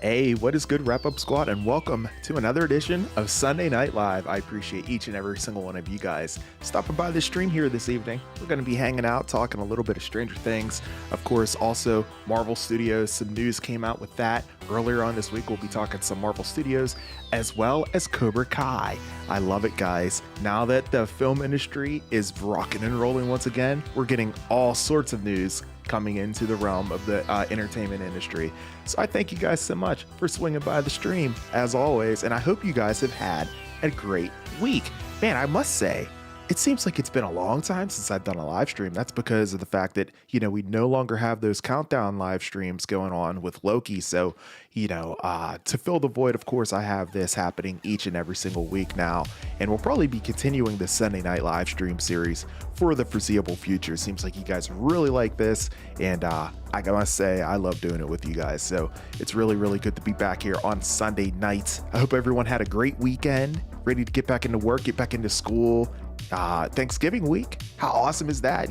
Hey, what is good, Wrap Up Squad, and welcome to another edition of Sunday Night Live. I appreciate each and every single one of you guys stopping by the stream here this evening. We're going to be hanging out, talking a little bit of Stranger Things. Of course, also Marvel Studios. Some news came out with that earlier on this week. We'll be talking some Marvel Studios as well as Cobra Kai. I love it, guys. Now that the film industry is rocking and rolling once again, we're getting all sorts of news coming into the realm of the entertainment industry. So I thank you guys so much for swinging by the stream as always, and I hope you guys have had a great week. Man, I must say, it seems like it's been a long time since I've done a live stream. That's because of the fact that, we no longer have those countdown live streams going on with Loki. So, to fill the void, of course, I have this happening each and every single week now. And we'll probably be continuing the Sunday night live stream series for the foreseeable future. Seems like you guys really like this. And I must say, I love doing it with you guys. So it's really, really good to be back here on Sunday nights. I hope everyone had a great weekend, ready to get back into work, get back into school. Thanksgiving week. How awesome is that?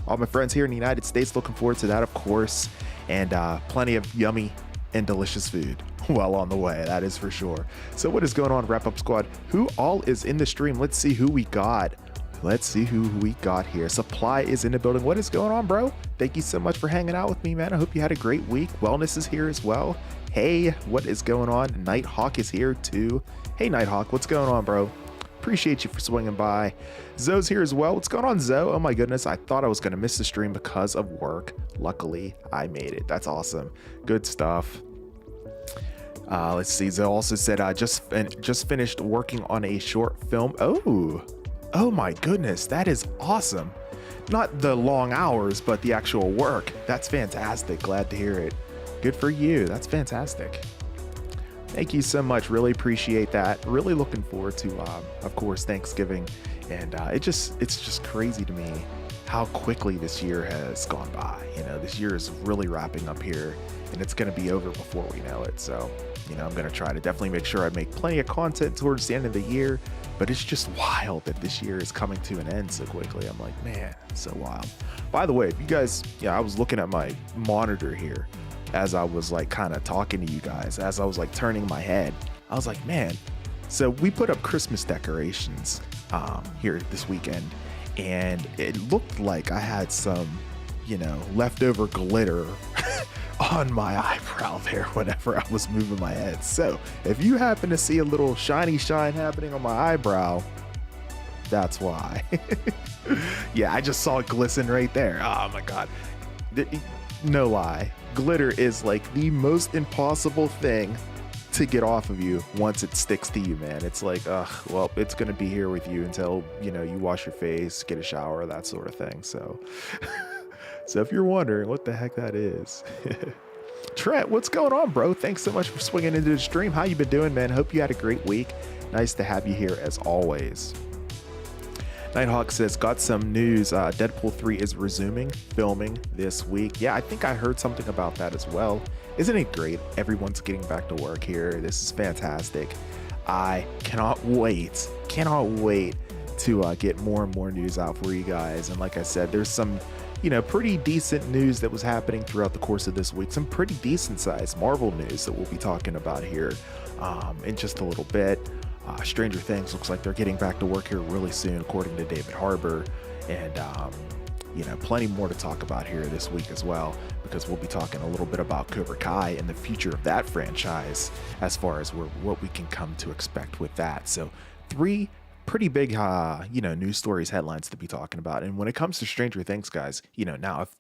All my friends here in the United States looking forward to that, of course, and plenty of yummy and delicious food well on the way, that is for sure. So what is going on, Wrap Up Squad? Who all is in the stream? Let's see who we got. Here. Supply is in the building. What is going on, bro? Thank you so much for hanging out with me, man. I hope you had a great week. Wellness is here as well. Hey, what is going on? Nighthawk is here too. Hey, Nighthawk, what's going on, bro? Appreciate you for swinging by. Zoe's here as well. What's going on, Zoe? Oh my goodness, I thought I was going to miss the stream because of work. Luckily, I made it. That's awesome. Good stuff. Let's see. Zoe also said, just finished working on a short film. Oh my goodness, that is awesome. Not the long hours, but the actual work. That's fantastic. Glad to hear it. Good for you. That's fantastic. Thank you so much. Really appreciate that. Really looking forward to, of course, Thanksgiving. And it's just crazy to me how quickly this year has gone by. You know, this year is really wrapping up here, and it's going to be over before we know it. So, you know, I'm going to try to definitely make sure I make plenty of content towards the end of the year. But it's just wild that this year is coming to an end so quickly. I'm like, man, so wild. By the way, if you guys, I was looking at my monitor here as I was like kind of talking to you guys, as I was like turning my head. I was like, man, so we put up Christmas decorations here this weekend, and it looked like I had some, leftover glitter on my eyebrow there whenever I was moving my head. So if you happen to see a little shiny shine happening on my eyebrow, that's why. Yeah, I just saw it glisten right there. Oh my God. No lie. Glitter is like the most impossible thing to get off of you once it sticks to you, man. It's like, well, it's going to be here with you until, you wash your face, get a shower, that sort of thing. So, so if you're wondering what the heck that is, Trent, what's going on, bro? Thanks so much for swinging into the stream. How you been doing, man? Hope you had a great week. Nice to have you here as always. Nighthawk says, got some news. Deadpool 3 is resuming filming this week. Yeah, I think I heard something about that as well. Isn't it great? Everyone's getting back to work here. This is fantastic. I cannot wait to get more and more news out for you guys. And like I said, there's some, pretty decent news that was happening throughout the course of this week. Some pretty decent sized Marvel news that we'll be talking about here in just a little bit. Stranger Things looks like they're getting back to work here really soon, according to David Harbour. And, plenty more to talk about here this week as well, because we'll be talking a little bit about Cobra Kai and the future of that franchise as far as what we can come to expect with that. So 3 pretty big, news stories, headlines to be talking about. And when it comes to Stranger Things, guys, now, if,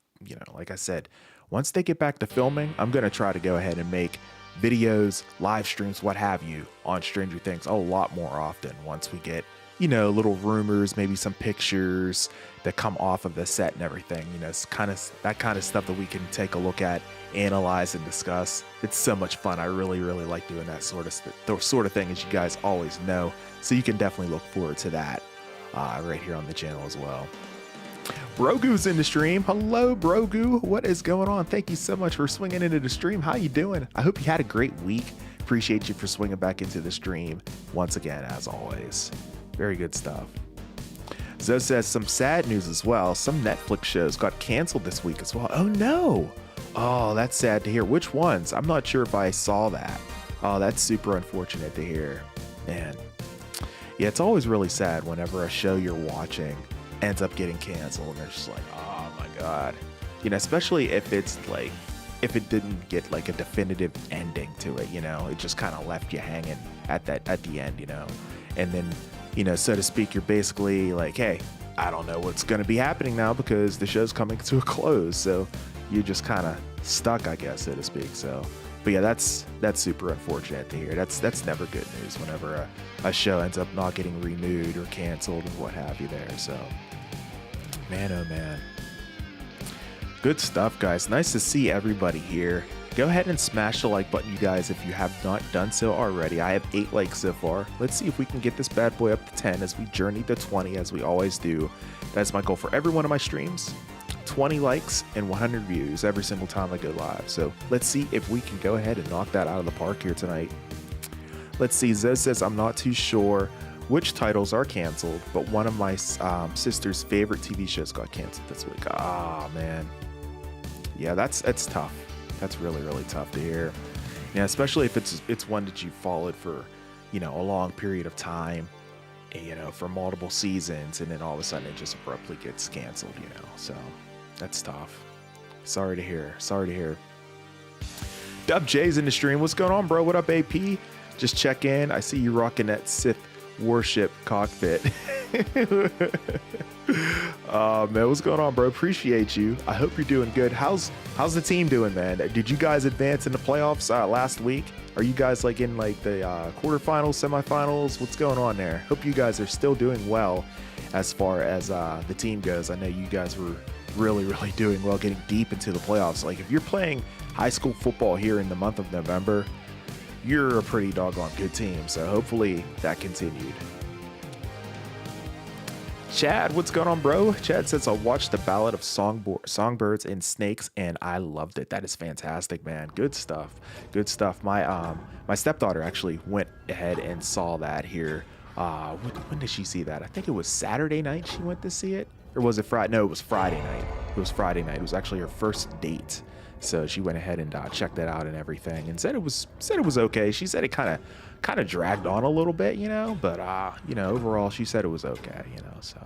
like I said, once they get back to filming, I'm going to try to go ahead and make videos, live streams, what have you, on Stranger Things a lot more often once we get, little rumors, maybe some pictures that come off of the set and everything. It's kind of that kind of stuff that we can take a look at, analyze, and discuss. It's so much fun. I really, really like doing that sort of thing, as you guys always know. So you can definitely look forward to that right here on the channel as well. Brogu's in the stream. Hello, Brogu. What is going on? Thank you so much for swinging into the stream. How you doing? I hope you had a great week. Appreciate you for swinging back into the stream once again, as always. Very good stuff. Zoe says some sad news as well. Some Netflix shows got canceled this week as well. Oh no. Oh, that's sad to hear. Which ones? I'm not sure if I saw that. Oh, that's super unfortunate to hear. Man. Yeah, it's always really sad whenever a show you're watching ends up getting canceled, and it's just like, oh my God. Especially if it's like, if it didn't get like a definitive ending to it, it just kind of left you hanging at the end, and then, so to speak, you're basically like, hey, I don't know what's going to be happening now because the show's coming to a close. So you're just kind of stuck, I guess, so to speak. So, but yeah, that's super unfortunate to hear. That's never good news whenever a show ends up not getting renewed or canceled and what have you there. So, man, oh man. Good stuff, guys. Nice to see everybody here. Go ahead and smash the like button, you guys, if you have not done so already. I have 8 likes so far. Let's see if we can get this bad boy up to 10 as we journey to 20, as we always do. That's my goal for every one of my streams. 20 likes and 100 views every single time I go live. So let's see if we can go ahead and knock that out of the park here tonight. Let's see. Zoe says, I'm not too sure which titles are canceled, but one of my sister's favorite TV shows got canceled this week. Ah, man. Yeah, that's tough. That's really, really tough to hear. Yeah, especially if it's one that you followed for, a long period of time, for multiple seasons, and then all of a sudden it just abruptly gets canceled, So that's tough. Sorry to hear. Dub J's in the stream. What's going on, bro? What up, AP? Just check in. I see you rocking that Sith warship cockpit. Man, what's going on, bro? Appreciate you. I hope you're doing good. How's the team doing, man? Did you guys advance in the playoffs last week? Are you guys like in like the quarterfinals, semifinals? What's going on there? Hope you guys are still doing well as far as the team goes. I know you guys were really doing well, getting deep into the playoffs. Like if you're playing high school football here in the month of November, you're a pretty doggone good team. So hopefully that continued. Chad, what's going on, bro? Chad says, I watched the Ballad of Songbirds and Snakes, and I loved it. That is fantastic, man. Good stuff. Good stuff. My stepdaughter actually went ahead and saw that here. When did she see that? I think it was Saturday night she went to see it. Or was it Friday? No, it was Friday night. It was Friday night. It was actually her first date. So she went ahead and checked that out and everything, and said it was okay. She said it kind of dragged on a little bit, but overall she said it was okay, so.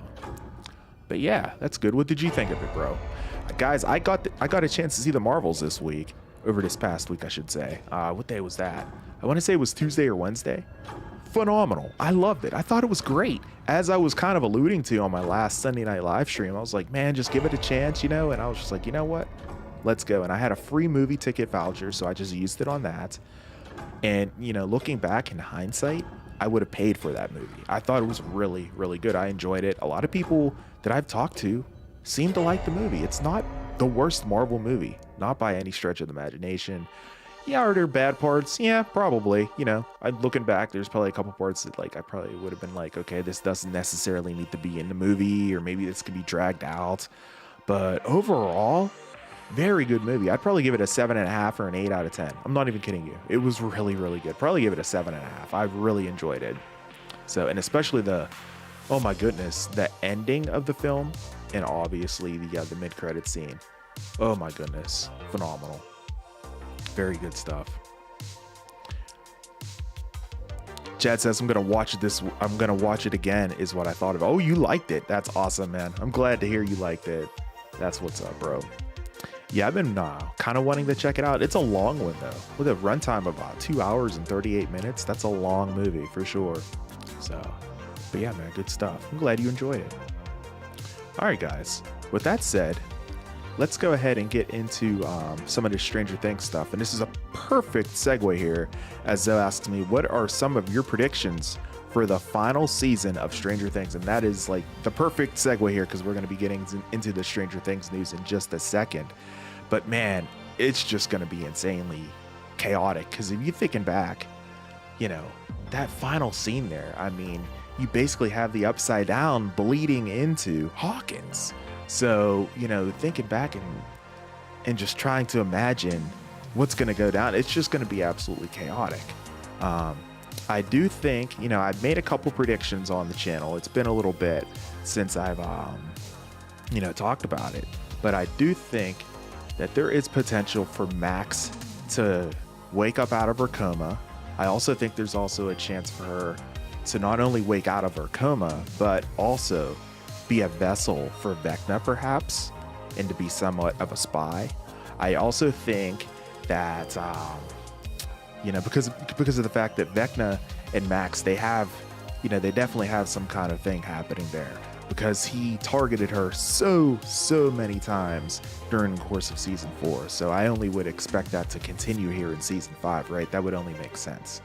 But yeah, that's good. What did you think of it, bro? Guys, I got a chance to see the Marvels this week, over this past week, I should say. What day was that? I want to say it was Tuesday or Wednesday. Phenomenal. I loved it. I thought it was great. As I was kind of alluding to on my last Sunday night live stream, I was like, man, just give it a chance, and I was just like, you know what? Let's go. And I had a free movie ticket voucher, so I just used it on that. And, looking back in hindsight, I would have paid for that movie. I thought it was really good. I enjoyed it. A lot of people that I've talked to seem to like the movie. It's not the worst Marvel movie, not by any stretch of the imagination. Yeah, are there bad parts? Yeah, probably. I'm looking back, there's probably a couple parts that I probably would have been like, okay, this doesn't necessarily need to be in the movie, or maybe this could be dragged out. But overall, very good movie. I'd probably give it a 7.5 or an 8 out of 10. I'm not even kidding you. It was really good. Probably give it a 7.5. I really enjoyed it. So, and especially oh my goodness, the ending of the film, and obviously the mid-credit scene. Oh my goodness, phenomenal. Very good stuff. Chad says, I'm gonna watch it again, is what I thought of. Oh, you liked it. That's awesome, man. I'm glad to hear you liked it. That's what's up, bro. Yeah, I've been kind of wanting to check it out. It's a long one, though. With a runtime of about 2 hours and 38 minutes, that's a long movie for sure. So, but yeah, man, good stuff. I'm glad you enjoyed it. All right, guys. With that said, let's go ahead and get into some of the Stranger Things stuff. And this is a perfect segue here, as Zoe asks me, what are some of your predictions for the final season of Stranger Things? And that is like the perfect segue here, because we're going to be getting into the Stranger Things news in just a second. But man, it's just going to be insanely chaotic, because if you're thinking back, that final scene there, I mean, you basically have the Upside Down bleeding into Hawkins. So, thinking back and just trying to imagine what's going to go down, it's just going to be absolutely chaotic. I do think, I've made a couple predictions on the channel. It's been a little bit since I've, talked about it, but I do think that there is potential for Max to wake up out of her coma. I also think there's also a chance for her to not only wake out of her coma, but also be a vessel for Vecna, perhaps, and to be somewhat of a spy. I also think that, because of the fact that Vecna and Max, they have, they definitely have some kind of thing happening there, because he targeted her so many times during the course of season 4. So I only would expect that to continue here in season 5, right? That would only make sense.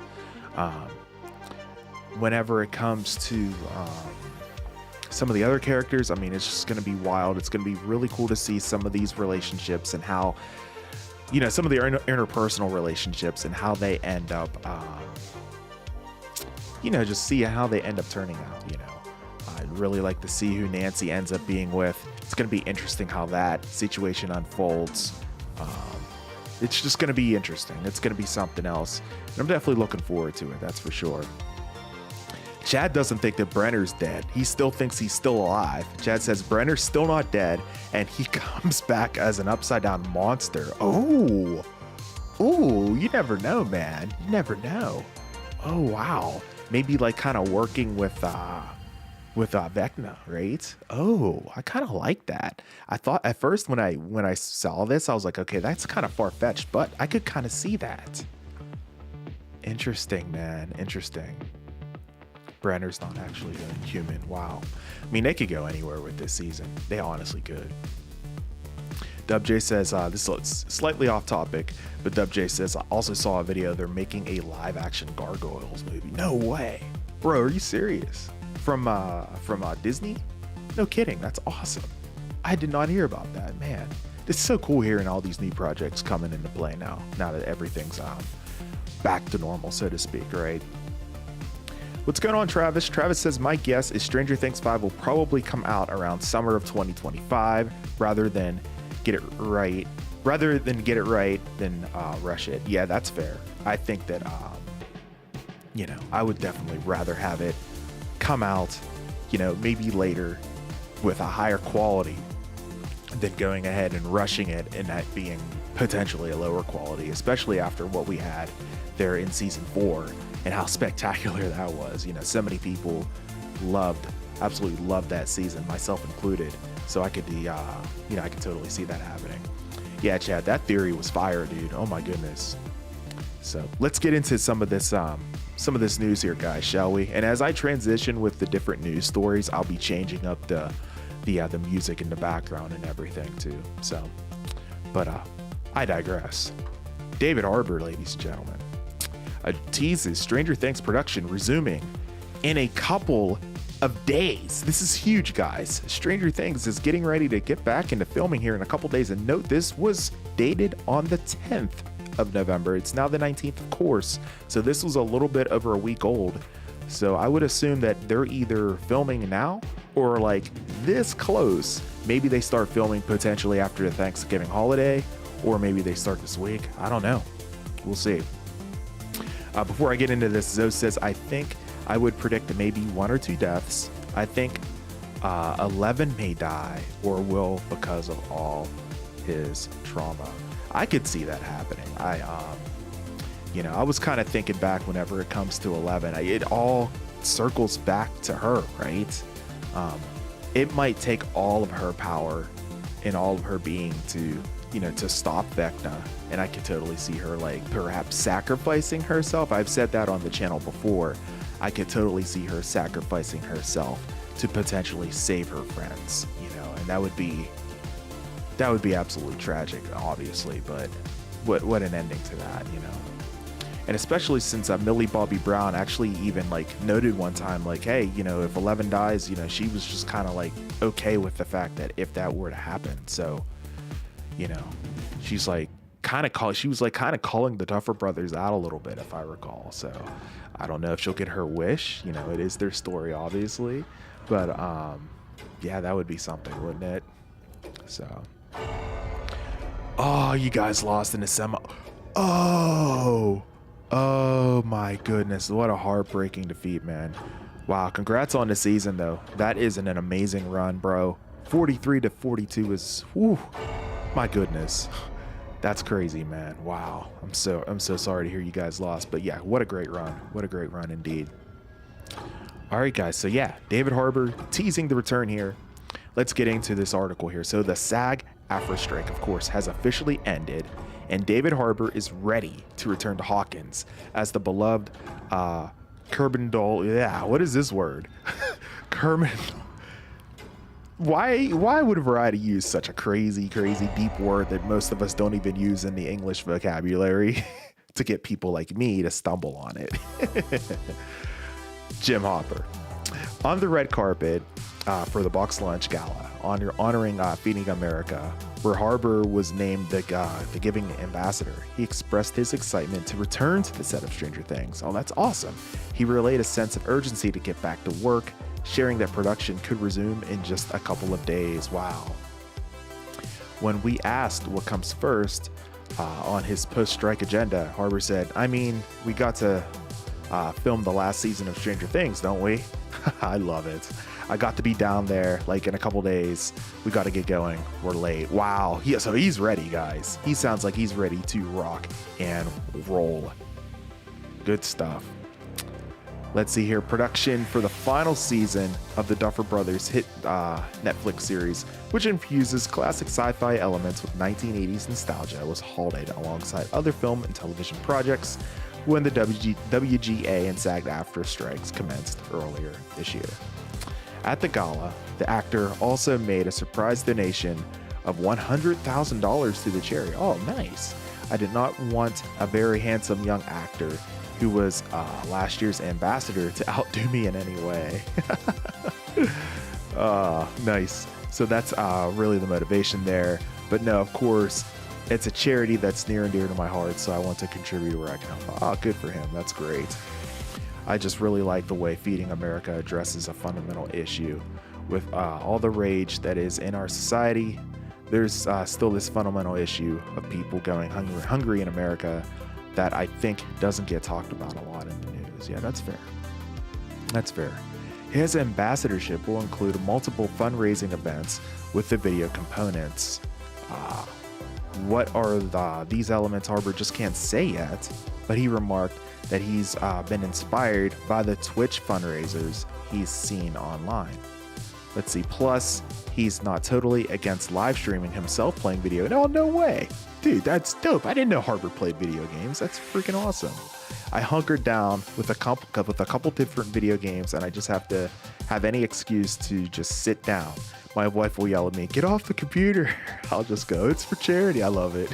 Whenever it comes to some of the other characters, I mean, it's just going to be wild. It's going to be really cool to see some of these relationships and how, some of the interpersonal relationships and how they end up, just see how they end up turning out, I'd really like to see who Nancy ends up being with. It's going to be interesting how that situation unfolds. It's just going to be interesting. It's going to be something else. And I'm definitely looking forward to it, that's for sure. Chad doesn't think that Brenner's dead. He still thinks he's still alive. Chad says Brenner's still not dead, and he comes back as an upside-down monster. Oh, you never know, man. You never know. Oh, wow. Maybe like kind of working with Vecna, right? Oh, I kind of like that. I thought at first when I saw this, I was like, okay, that's kind of far-fetched, but I could kind of see that. Interesting, man. Interesting. Brenner's not actually human. Wow. I mean, they could go anywhere with this season. They honestly could. WJ says, this is slightly off topic, but WJ says, I also saw a video. They're making a live action Gargoyles movie. No way. Bro, are you serious? From Disney? No kidding. That's awesome. I did not hear about that, man. It's so cool hearing all these new projects coming into play now that everything's back to normal, so to speak, right? What's going on, Travis? Travis says, my guess is Stranger Things 5 will probably come out around summer of 2025 rather than get it right than rush it. Yeah, that's fair. I think that, I would definitely rather have it come out, maybe later with a higher quality than going ahead and rushing it and that being potentially a lower quality, especially after what we had there in season 4 and how spectacular that was. So many people absolutely loved that season, myself included. So I could I could totally see that happening. Yeah, Chad, that theory was fire, dude. Oh my goodness. So let's get into some of this news here, guys, shall we? And as I transition with the different news stories, I'll be changing up the music in the background and everything too. So, but I digress. David Harbour, ladies and gentlemen, teases Stranger Things production resuming in a couple of days. This is huge, guys. Stranger Things is getting ready to get back into filming here in a couple days. And note, this was dated on the 10th of November. It's now the 19th, of course. So this was a little bit over a week old. So I would assume that they're either filming now or like this close. Maybe they start filming potentially after the Thanksgiving holiday, or maybe they start this week. I don't know. We'll see. Before I get into this, Zoe says, I think I would predict maybe 1 or 2 deaths. I think 11 may die or will because of all his trauma. I could see that happening. I was kind of thinking back whenever it comes to 11, it all circles back to her, right? It might take all of her power and all of her being to stop Vecna. And I could totally see her like perhaps sacrificing herself. I've said that on the channel before. I could totally see her sacrificing herself to potentially save her friends, and that would be absolutely tragic, obviously, but what an ending to that, And especially since Millie Bobby Brown actually even like noted one time, like, hey, if 11 dies, she was just kind of like okay with the fact that if that were to happen. So, she's like kind of calling the Duffer Brothers out a little bit, if I recall. So I don't know if she'll get her wish. It is their story, obviously, but yeah, that would be something, wouldn't it? So, oh, you guys lost in the semi. Oh my goodness, what a heartbreaking defeat, man. Wow, congrats on the season though. That is an amazing run, bro. 43-42 is, whew, my goodness. That's crazy, man. Wow. I'm so sorry to hear you guys lost, but yeah, what a great run. What a great run indeed. All right, guys. So yeah, David Harbour teasing the return here. Let's get into this article here. So the SAG-AFTRA strike, of course, has officially ended, and David Harbour is ready to return to Hawkins as the beloved Kerbindol. Yeah, what is this word? Kermit. Why would Variety use such a crazy deep word that most of us don't even use in the English vocabulary to get people like me to stumble on it? Jim Hopper on the red carpet for the Box Lunch Gala honoring Feeding America, where Harbour was named the Giving Ambassador. He expressed his excitement to return to the set of Stranger Things. Oh, that's awesome. He relayed a sense of urgency to get back to work, sharing that production could resume in just a couple of days. Wow. When we asked what comes first on his post-strike agenda, Harbour said, I mean, we got to film the last season of Stranger Things, don't we? I love it. I got to be down there like in a couple days. We got to get going. We're late. Wow. Yeah, so he's ready, guys. He sounds like he's ready to rock and roll. Good stuff. Let's see here. Production for the final season of the Duffer Brothers hit Netflix series, which infuses classic sci-fi elements with 1980s nostalgia, was halted alongside other film and television projects. when the WGA and SAG-AFTRA strikes commenced earlier this year. At the gala, the actor also made a surprise donation of $100,000 to the charity. Oh, nice. I did not want a very handsome young actor who was last year's ambassador to outdo me in any way. Nice. So that's really the motivation there. But no, of course, it's a charity that's near and dear to my heart, so I want to contribute where I can help. Oh, good for him. That's great. I just really like the way Feeding America addresses a fundamental issue. With all the rage that is in our society, there's still this fundamental issue of people going hungry in America that I think doesn't get talked about a lot in the news. Yeah, that's fair. That's fair. His ambassadorship will include multiple fundraising events with the video components. What are these elements? Harbor just can't say yet, but he remarked that he's been inspired by the Twitch fundraisers he's seen online. Let's see. Plus, he's not totally against live streaming himself playing video. No way. Dude, that's dope. I didn't know Harbor played video games. That's freaking awesome. I hunkered down with a couple different video games, and I just have to have any excuse to just sit down. My wife will yell at me, "Get off the computer." I'll just go, "It's for charity." I love it.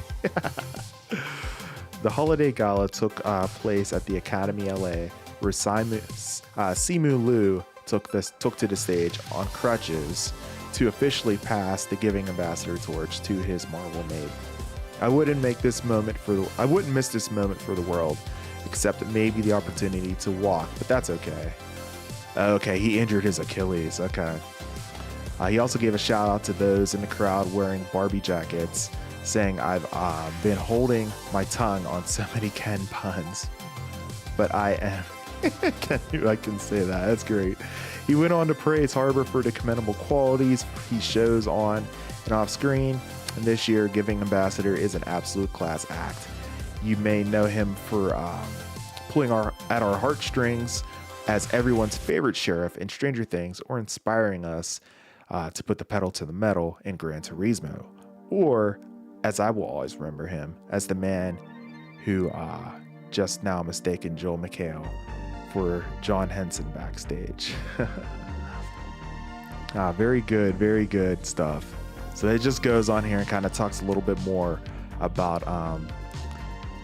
The holiday gala took place at the Academy LA, where Simu Liu took to the stage on crutches to officially pass the Giving Ambassador torch to his Marvel mate. I wouldn't miss this moment for the world, except maybe the opportunity to walk, but that's okay. Okay, he injured his Achilles. Okay. He also gave a shout out to those in the crowd wearing Barbie jackets, saying, "I've been holding my tongue on so many Ken puns, but I am." I can say that. That's great. He went on to praise Harbor for the commendable qualities he shows on and off screen. And this year, Giving Ambassador is an absolute class act. You may know him for pulling at our heartstrings as everyone's favorite sheriff in Stranger Things, or inspiring us to put the pedal to the metal in Gran Turismo, or as I will always remember him, as the man who just now mistaken Joel McHale for John Henson backstage. Very good stuff. So it just goes on here and kind of talks a little bit more about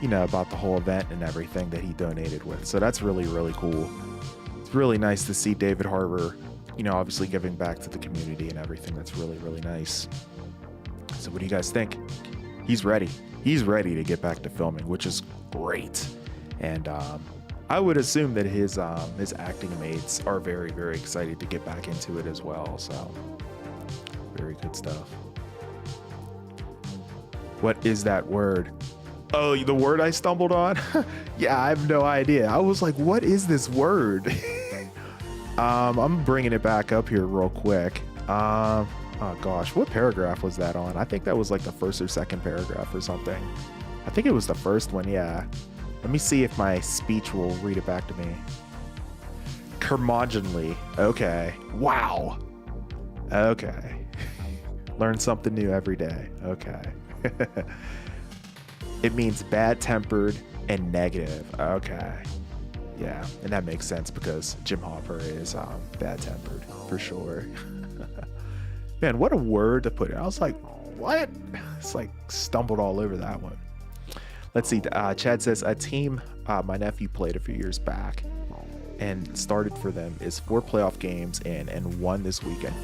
about the whole event and everything that he donated with. So that's really cool. It's really nice to see David Harbor, obviously giving back to the community and everything. That's really nice. So what do you guys think? He's ready to get back to filming, which is great. And I would assume that his acting mates are very excited to get back into it as well. So very good stuff. What is that word? Oh, the word I stumbled on? Yeah, I have no idea. I was like, what is this word? I'm bringing it back up here real quick. Oh gosh, what paragraph was that on? I think that was like the first or second paragraph or something. I think it was the first one, yeah. Let me see if my speech will read it back to me. Curmudgeonly. Okay. Wow. Okay. Learn something new every day. Okay. It means bad-tempered and negative. Okay. Yeah, and that makes sense because Jim Hopper is bad-tempered for sure. Man, what a word to put in. I was like, what? It's like stumbled all over that one. Let's see. Chad says, a team my nephew played a few years back and started for them is 4 playoff games in and won this weekend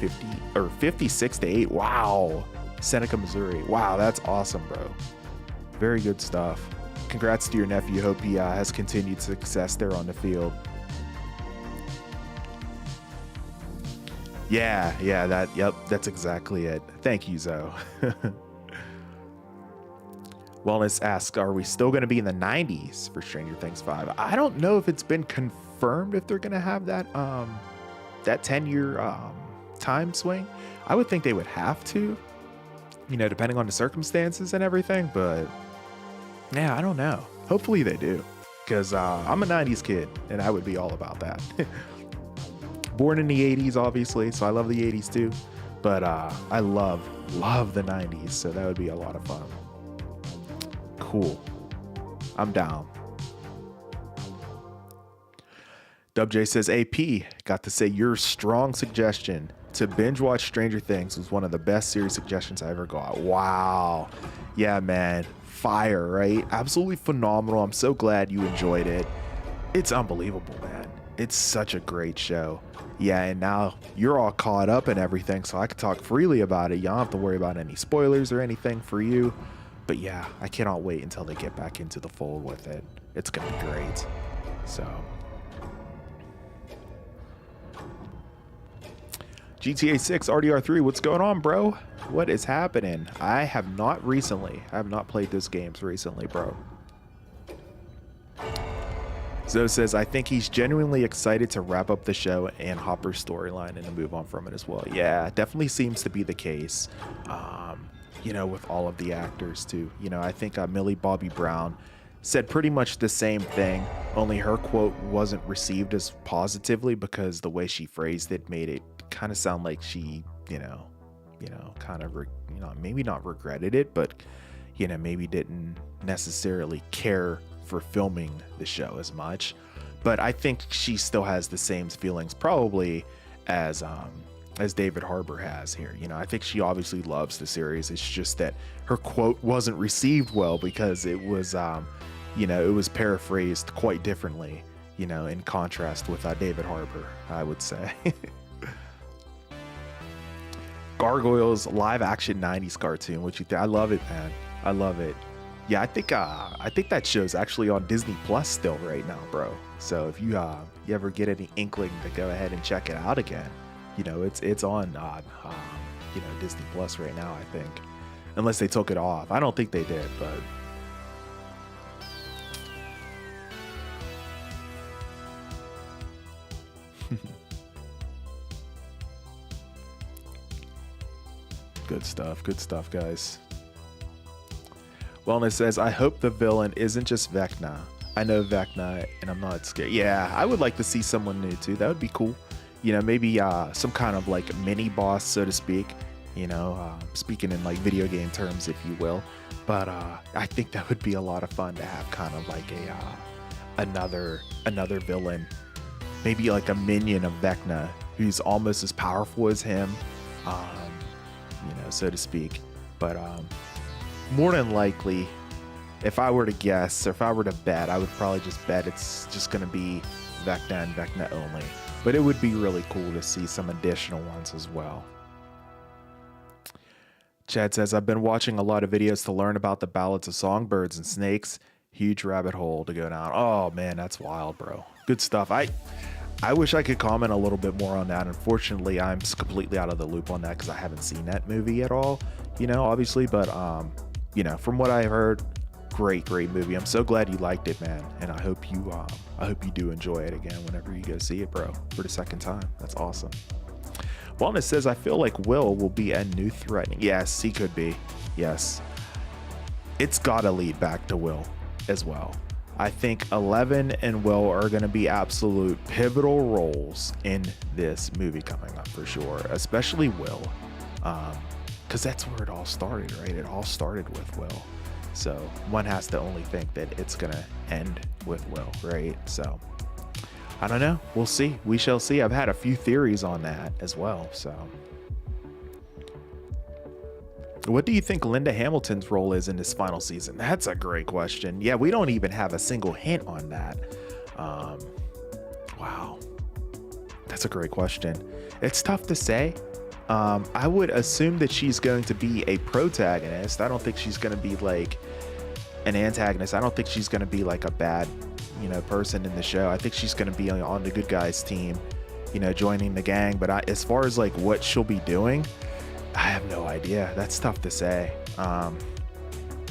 56-8. Wow. Seneca, Missouri. Wow, that's awesome, bro. Very good stuff. Congrats to your nephew. Hope he has continued success there on the field. Yeah, that's exactly it. Thank you, Zoe. Wellness asks, are we still going to be in the 90s for Stranger Things 5? I don't know if it's been confirmed if they're going to have that 10-year time swing. I would think they would have to, depending on the circumstances and everything, but yeah, I don't know. Hopefully they do, because I'm a 90s kid and I would be all about that. Born in the 80s, obviously, so I love the 80s too, but I love the 90s, so that would be a lot of fun. Cool. I'm down. WJ says, AP, got to say your strong suggestion to binge watch Stranger Things was one of the best series suggestions I ever got. Wow. Yeah, man. Fire, right? Absolutely phenomenal. I'm so glad you enjoyed it. It's unbelievable, man. It's such a great show. Yeah, and now you're all caught up and everything, so I can talk freely about it. You don't have to worry about any spoilers or anything for you. But yeah, I cannot wait until they get back into the fold with it. It's going to be great. So... GTA 6 RDR3, what's going on, bro? What is happening? I have not played those games recently, bro. Zoe says, I think he's genuinely excited to wrap up the show and Hopper's storyline and to move on from it as well. Yeah, definitely seems to be the case, you know, with all of the actors too. You know, I think Millie Bobby Brown said pretty much the same thing, only her quote wasn't received as positively because the way she phrased it made it kind of sound like she, kind of, maybe not regretted it, but, maybe didn't necessarily care for filming the show as much. But I think she still has the same feelings probably as David Harbour has here. I think she obviously loves the series. It's just that her quote wasn't received well because it was, it was paraphrased quite differently, in contrast with David Harbour, I would say. Gargoyles live action 90s cartoon. What you think? I love it, man. I love it. Yeah, I think that show's actually on Disney Plus still right now, bro. So if you ever get any inkling to go ahead and check it out again, it's on Disney Plus right now, I think. Unless they took it off. I don't think they did, but Good stuff, guys. Wellness says, I hope the villain isn't just Vecna. I know Vecna and I'm not scared. Yeah, I would like to see someone new too. That would be cool. Maybe some kind of like mini boss, so to speak, speaking in like video game terms, if you will. But I think that would be a lot of fun to have kind of like another villain, maybe like a minion of Vecna who's almost as powerful as him. So to speak. But more than likely, if I were to guess or if I were to bet, I would probably just bet it's just going to be Vecna and Vecna only. But it would be really cool to see some additional ones as well. Chad says, I've been watching a lot of videos to learn about the ballads of songbirds and snakes. Huge rabbit hole to go down. Oh man, that's wild, bro. Good stuff. I wish I could comment a little bit more on that. Unfortunately, I'm completely out of the loop on that because I haven't seen that movie at all, obviously. But, from what I heard, great movie. I'm so glad you liked it, man. And I hope you do enjoy it again whenever you go see it, bro, for the second time. That's awesome. Wellness says, I feel like Will be a new threatening. Yes, he could be. Yes. It's got to lead back to Will as well. I think Eleven and Will are going to be absolute pivotal roles in this movie coming up for sure, especially Will, because that's where it all started, right? It all started with Will. So one has to only think that it's going to end with Will, right? So I don't know. We'll see. We shall see. I've had a few theories on that as well. So what do you think Linda Hamilton's role is in this final season? That's a great question. Yeah, we don't even have a single hint on that. Wow. That's a great question. It's tough to say. I would assume that she's going to be a protagonist. I don't think she's going to be like an antagonist. I don't think she's going to be like a bad, person in the show. I think she's going to be on the good guys team, joining the gang. But as far as like what she'll be doing, I have no idea. That's tough to say.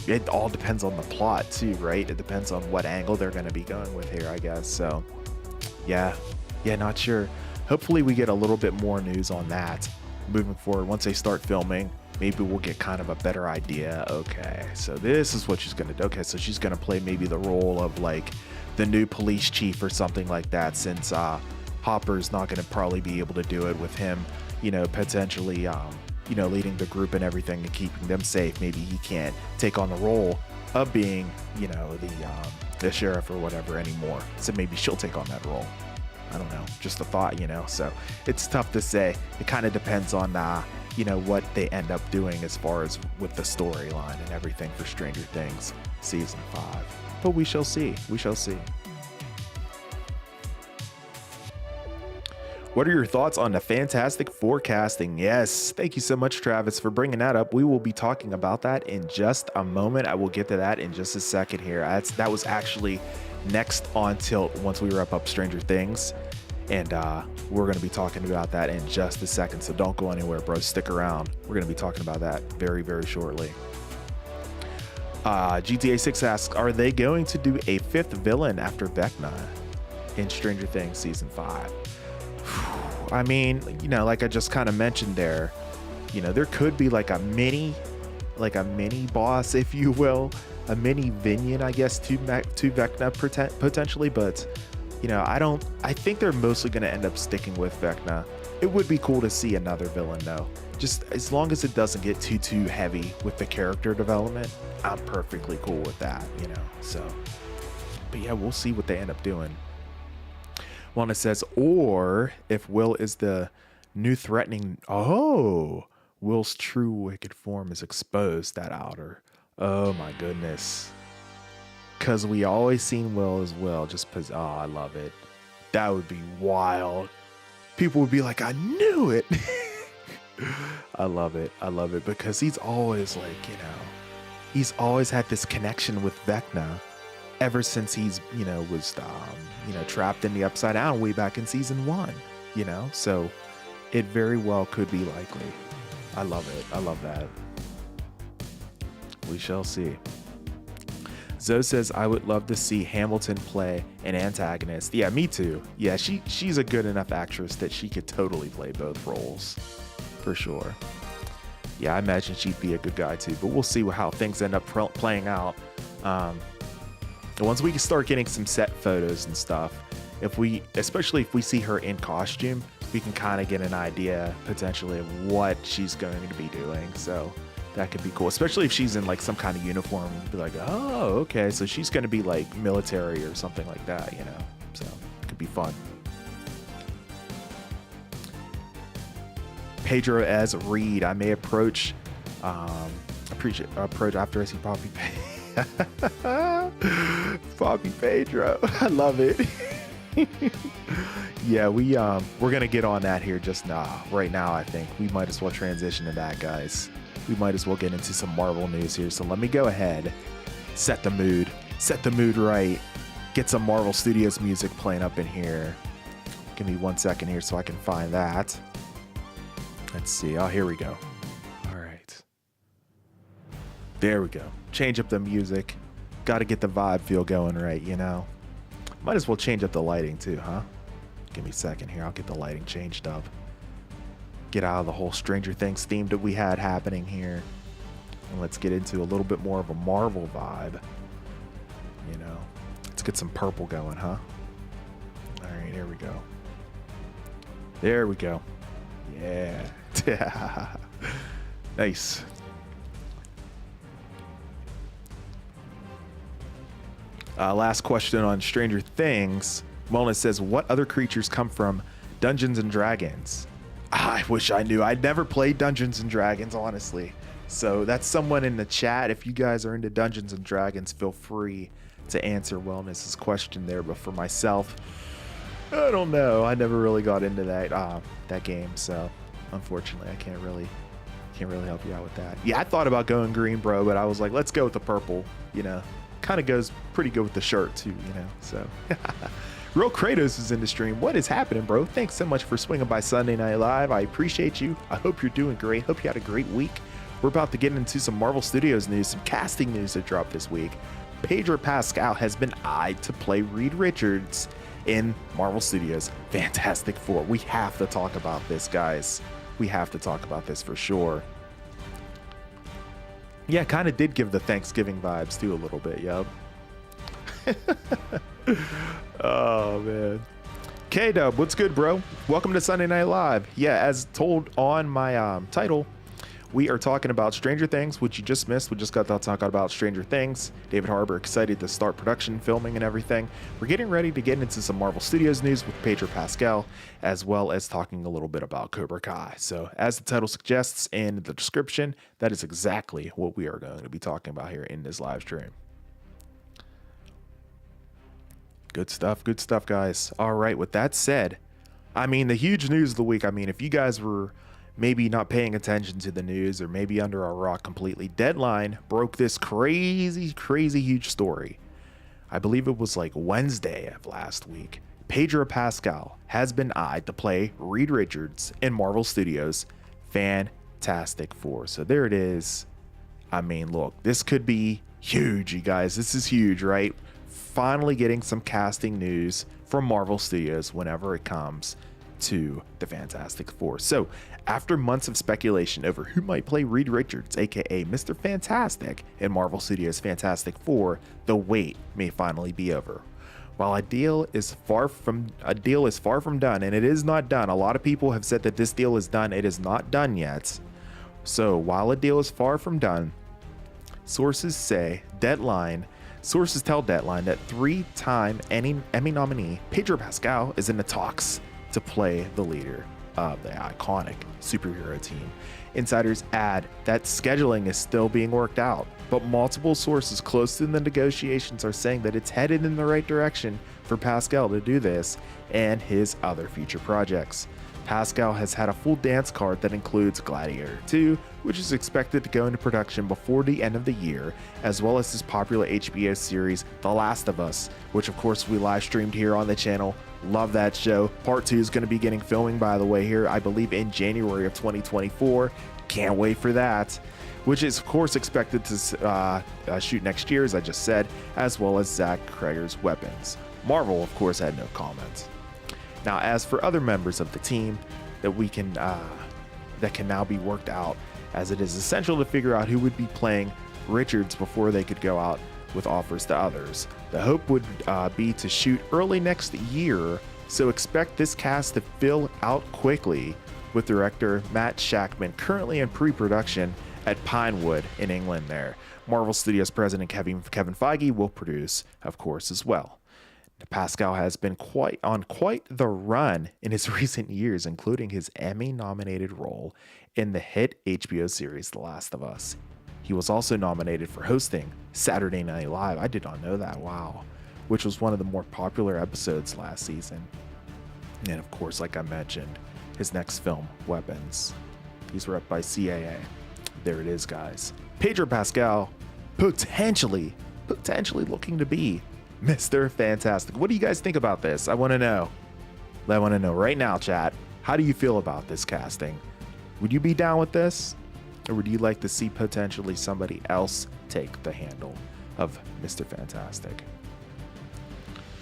It all depends on the plot too, right? It depends on what angle they're going to be going with here, I guess. So yeah, not sure. Hopefully we get a little bit more news on that moving forward. Once they start filming, maybe we'll get kind of a better idea. Okay, so this is what she's going to do. Okay, so she's going to play maybe the role of like the new police chief or something like that, since Hopper's not going to probably be able to do it with him, potentially leading the group and everything and keeping them safe. Maybe he can't take on the role of being, the sheriff or whatever anymore. So maybe she'll take on that role. I don't know, just a thought, so it's tough to say. It kind of depends on what they end up doing as far as with the storyline and everything for Stranger Things season 5. But we shall see. What are your thoughts on the Fantastic Four casting? Yes, thank you so much, Travis, for bringing that up. We will be talking about that in just a moment. I will get to that in just a second here. That was actually next on tilt once we wrap up Stranger Things, and we're going to be talking about that in just a second, so don't go anywhere, bro. Stick around. We're going to be talking about that very, very shortly. GTA 6 asks, are they going to do a 5th villain after Vecna in Stranger Things season 5? I mean, like I just kind of mentioned there, there could be like a mini boss, if you will, a mini Vinion, I guess, to Vecna potentially, but I think they're mostly going to end up sticking with Vecna. It would be cool to see another villain though, just as long as it doesn't get too heavy with the character development. I'm perfectly cool with that, so, but yeah, we'll see what they end up doing. One that says, or if Will is the new threatening, Will's true wicked form is exposed, that outer. Oh my goodness. Because we always seen Will as Will, I love it. That would be wild. People would be like, I knew it. I love it because he's always he's always had this connection with Vecna ever since he's, was, trapped in the Upside Down way back in season 1, so it very well could be likely. I love it. I love that. We shall see. Zoe says, I would love to see Hamilton play an antagonist. Yeah, me too. Yeah, she's a good enough actress that she could totally play both roles, for sure. Yeah, I imagine she'd be a good guy too, but we'll see how things end up playing out. Once we start getting some set photos and stuff, especially if we see her in costume, we can kind of get an idea potentially of what she's going to be doing. So that could be cool, especially if she's in like some kind of uniform. Be like, oh, okay, so she's going to be like military or something like that, So it could be fun. Pedro as Reed, I may approach after I see Poppy. Poppy Pedro, I love it. Yeah, we're gonna get on that here just now. Right now, I think we might as well transition to that, guys. We might as well get into some Marvel news here. So let me go ahead, set the mood right, get some Marvel Studios music playing up in here. Give me 1 second here so I can find that. Let's see. Oh, here we go. All right. There we go. Change up the music. Got to get the vibe feel going right, Might as well change up the lighting too, huh? Give me a second here. I'll get the lighting changed up. Get out of the whole Stranger Things theme that we had happening here. And let's get into a little bit more of a Marvel vibe. Let's get some purple going, huh? All right, here we go. There we go. Yeah. Nice. Last question on Stranger Things. Wellness says, what other creatures come from Dungeons and Dragons? I wish I knew. I'd never played Dungeons and Dragons, honestly. So that's someone in the chat. If you guys are into Dungeons and Dragons, feel free to answer Wellness's question there. But for myself, I don't know. I never really got into that game. So unfortunately, I can't really help you out with that. Yeah, I thought about going green, bro, but I was like, let's go with the purple. Kind of goes pretty good with the shirt too, so. Real Kratos is in the stream. What is happening, bro? Thanks so much for swinging by Sunday Night Live. I appreciate you. I hope you're doing great. Hope you had a great week. We're about to get into some Marvel Studios news, some casting news that dropped this week. Pedro Pascal has been eyed to play Reed Richards in Marvel Studios Fantastic Four. We have to talk about this, guys. We have to talk about this for sure. Yeah, kind of did give the Thanksgiving vibes too a little bit, yup. Oh, man. K-Dub, what's good, bro? Welcome to Sunday Night Live. Yeah, as told on my title, We are talking about Stranger Things, which you just missed. We just got done talking about Stranger Things. David Harbour excited to start production, filming, and everything. We're getting ready to get into some Marvel Studios news with Pedro Pascal, as well as talking a little bit about Cobra Kai. So, as the title suggests in the description, that is exactly what we are going to be talking about here in this live stream. Good stuff, guys. All right, with that said, I mean, the huge news of the week, I mean, if you guys were maybe not paying attention to the news or maybe under a rock completely, Deadline broke this crazy huge story. I believe it was like Wednesday of last week. Pedro Pascal has been eyed to play Reed Richards in Marvel Studios' Fantastic Four. So there it is. I mean, look, this could be huge, you guys. This is huge, right? Finally getting some casting news from Marvel Studios whenever it comes to the Fantastic Four. So, after months of speculation over who might play Reed Richards, aka Mr. Fantastic, in Marvel Studios' Fantastic Four, the wait may finally be over. While a deal is far from done, and it is not done. A lot of people have said that this deal is done. It is not done yet. So, while a deal is far from done, sources tell Deadline that three-time Emmy nominee Pedro Pascal is in the talks to play the leader of the iconic superhero team. Insiders add that scheduling is still being worked out, but multiple sources close to the negotiations are saying that it's headed in the right direction for Pascal to do this and his other future projects. Pascal has had a full dance card that includes Gladiator 2, which is expected to go into production before the end of the year, as well as his popular HBO series, The Last of Us, which of course we live streamed here on the channel. Love that show. Part 2 is going to be getting filming, by the way, here, I believe in January of 2024. Can't wait for that. Which is of course expected to shoot next year, as I just said, as well as Zach Kreger's Weapons. Marvel, of course, had no comment. Now, as for other members of the team that can now be worked out, as it is essential to figure out who would be playing Richards before they could go out with offers to others. The hope would be to shoot early next year, so expect this cast to fill out quickly, with director Matt Shakman currently in pre-production at Pinewood in England there. Marvel Studios president Kevin Feige will produce, of course, as well. Pascal has been quite the run in his recent years, including his Emmy-nominated role in the hit HBO series The Last of Us. He was also nominated for hosting Saturday Night Live. I did not know that, wow. Which was one of the more popular episodes last season. And of course, like I mentioned, his next film, Weapons. He's rep by CAA. There it is, guys. Pedro Pascal, potentially looking to be Mr. Fantastic. What do you guys think about this? I want to know right now, chat. How do you feel about this casting? Would you be down with this? Or would you like to see potentially somebody else take the handle of Mr. Fantastic?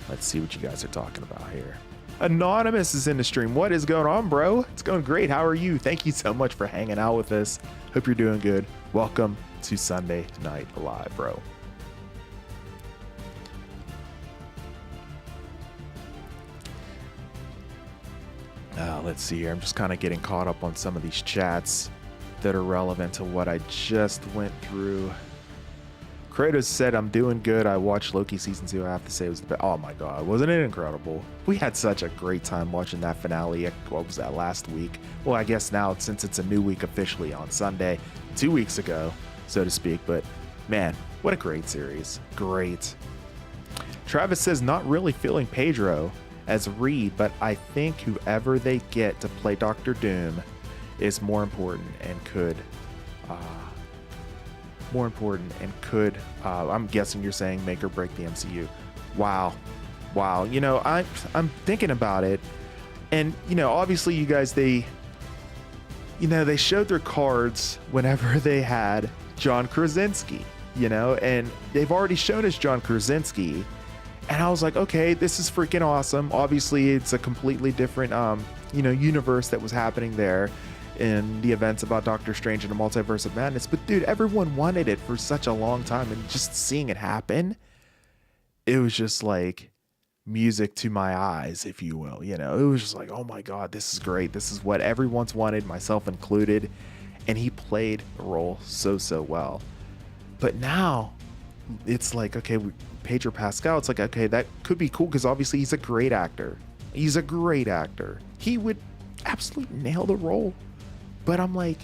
Let's see what you guys are talking about here. Anonymous is in the stream. What is going on, bro? It's going great. How are you? Thank you so much for hanging out with us. Hope you're doing good. Welcome to Sunday Night Live, bro. Let's see here. I'm just kind of getting caught up on some of these chats that are relevant to what I just went through. Kratos said, I'm doing good. I watched Loki season 2. I have to say it was the best. Oh my God. Wasn't it incredible? We had such a great time watching that finale. What was that, last week? Well, I guess now, since it's a new week officially on Sunday, 2 weeks ago, so to speak. But man, what a great series. Great. Travis says, not really feeling Pedro as Reed, but I think whoever they get to play Doctor Doom is more important and could, I'm guessing you're saying make or break the MCU. Wow. You know, I'm thinking about it, and you know, obviously you guys, they showed their cards whenever they had John Krasinski, you know, and they've already shown us John Krasinski. And I was like, okay, this is freaking awesome. Obviously, it's a completely different, universe that was happening there in the events about Doctor Strange and the Multiverse of Madness. But dude, everyone wanted it for such a long time, and just seeing it happen, it was just like music to my eyes, if you will. You know, it was just like, oh my God, this is great. This is what everyone's wanted, myself included. and he played the role so well. But now it's like, okay, Pedro Pascal, it's like, okay, that could be cool because obviously he's a great actor. He's a great actor. He would absolutely nail the role. But I'm like,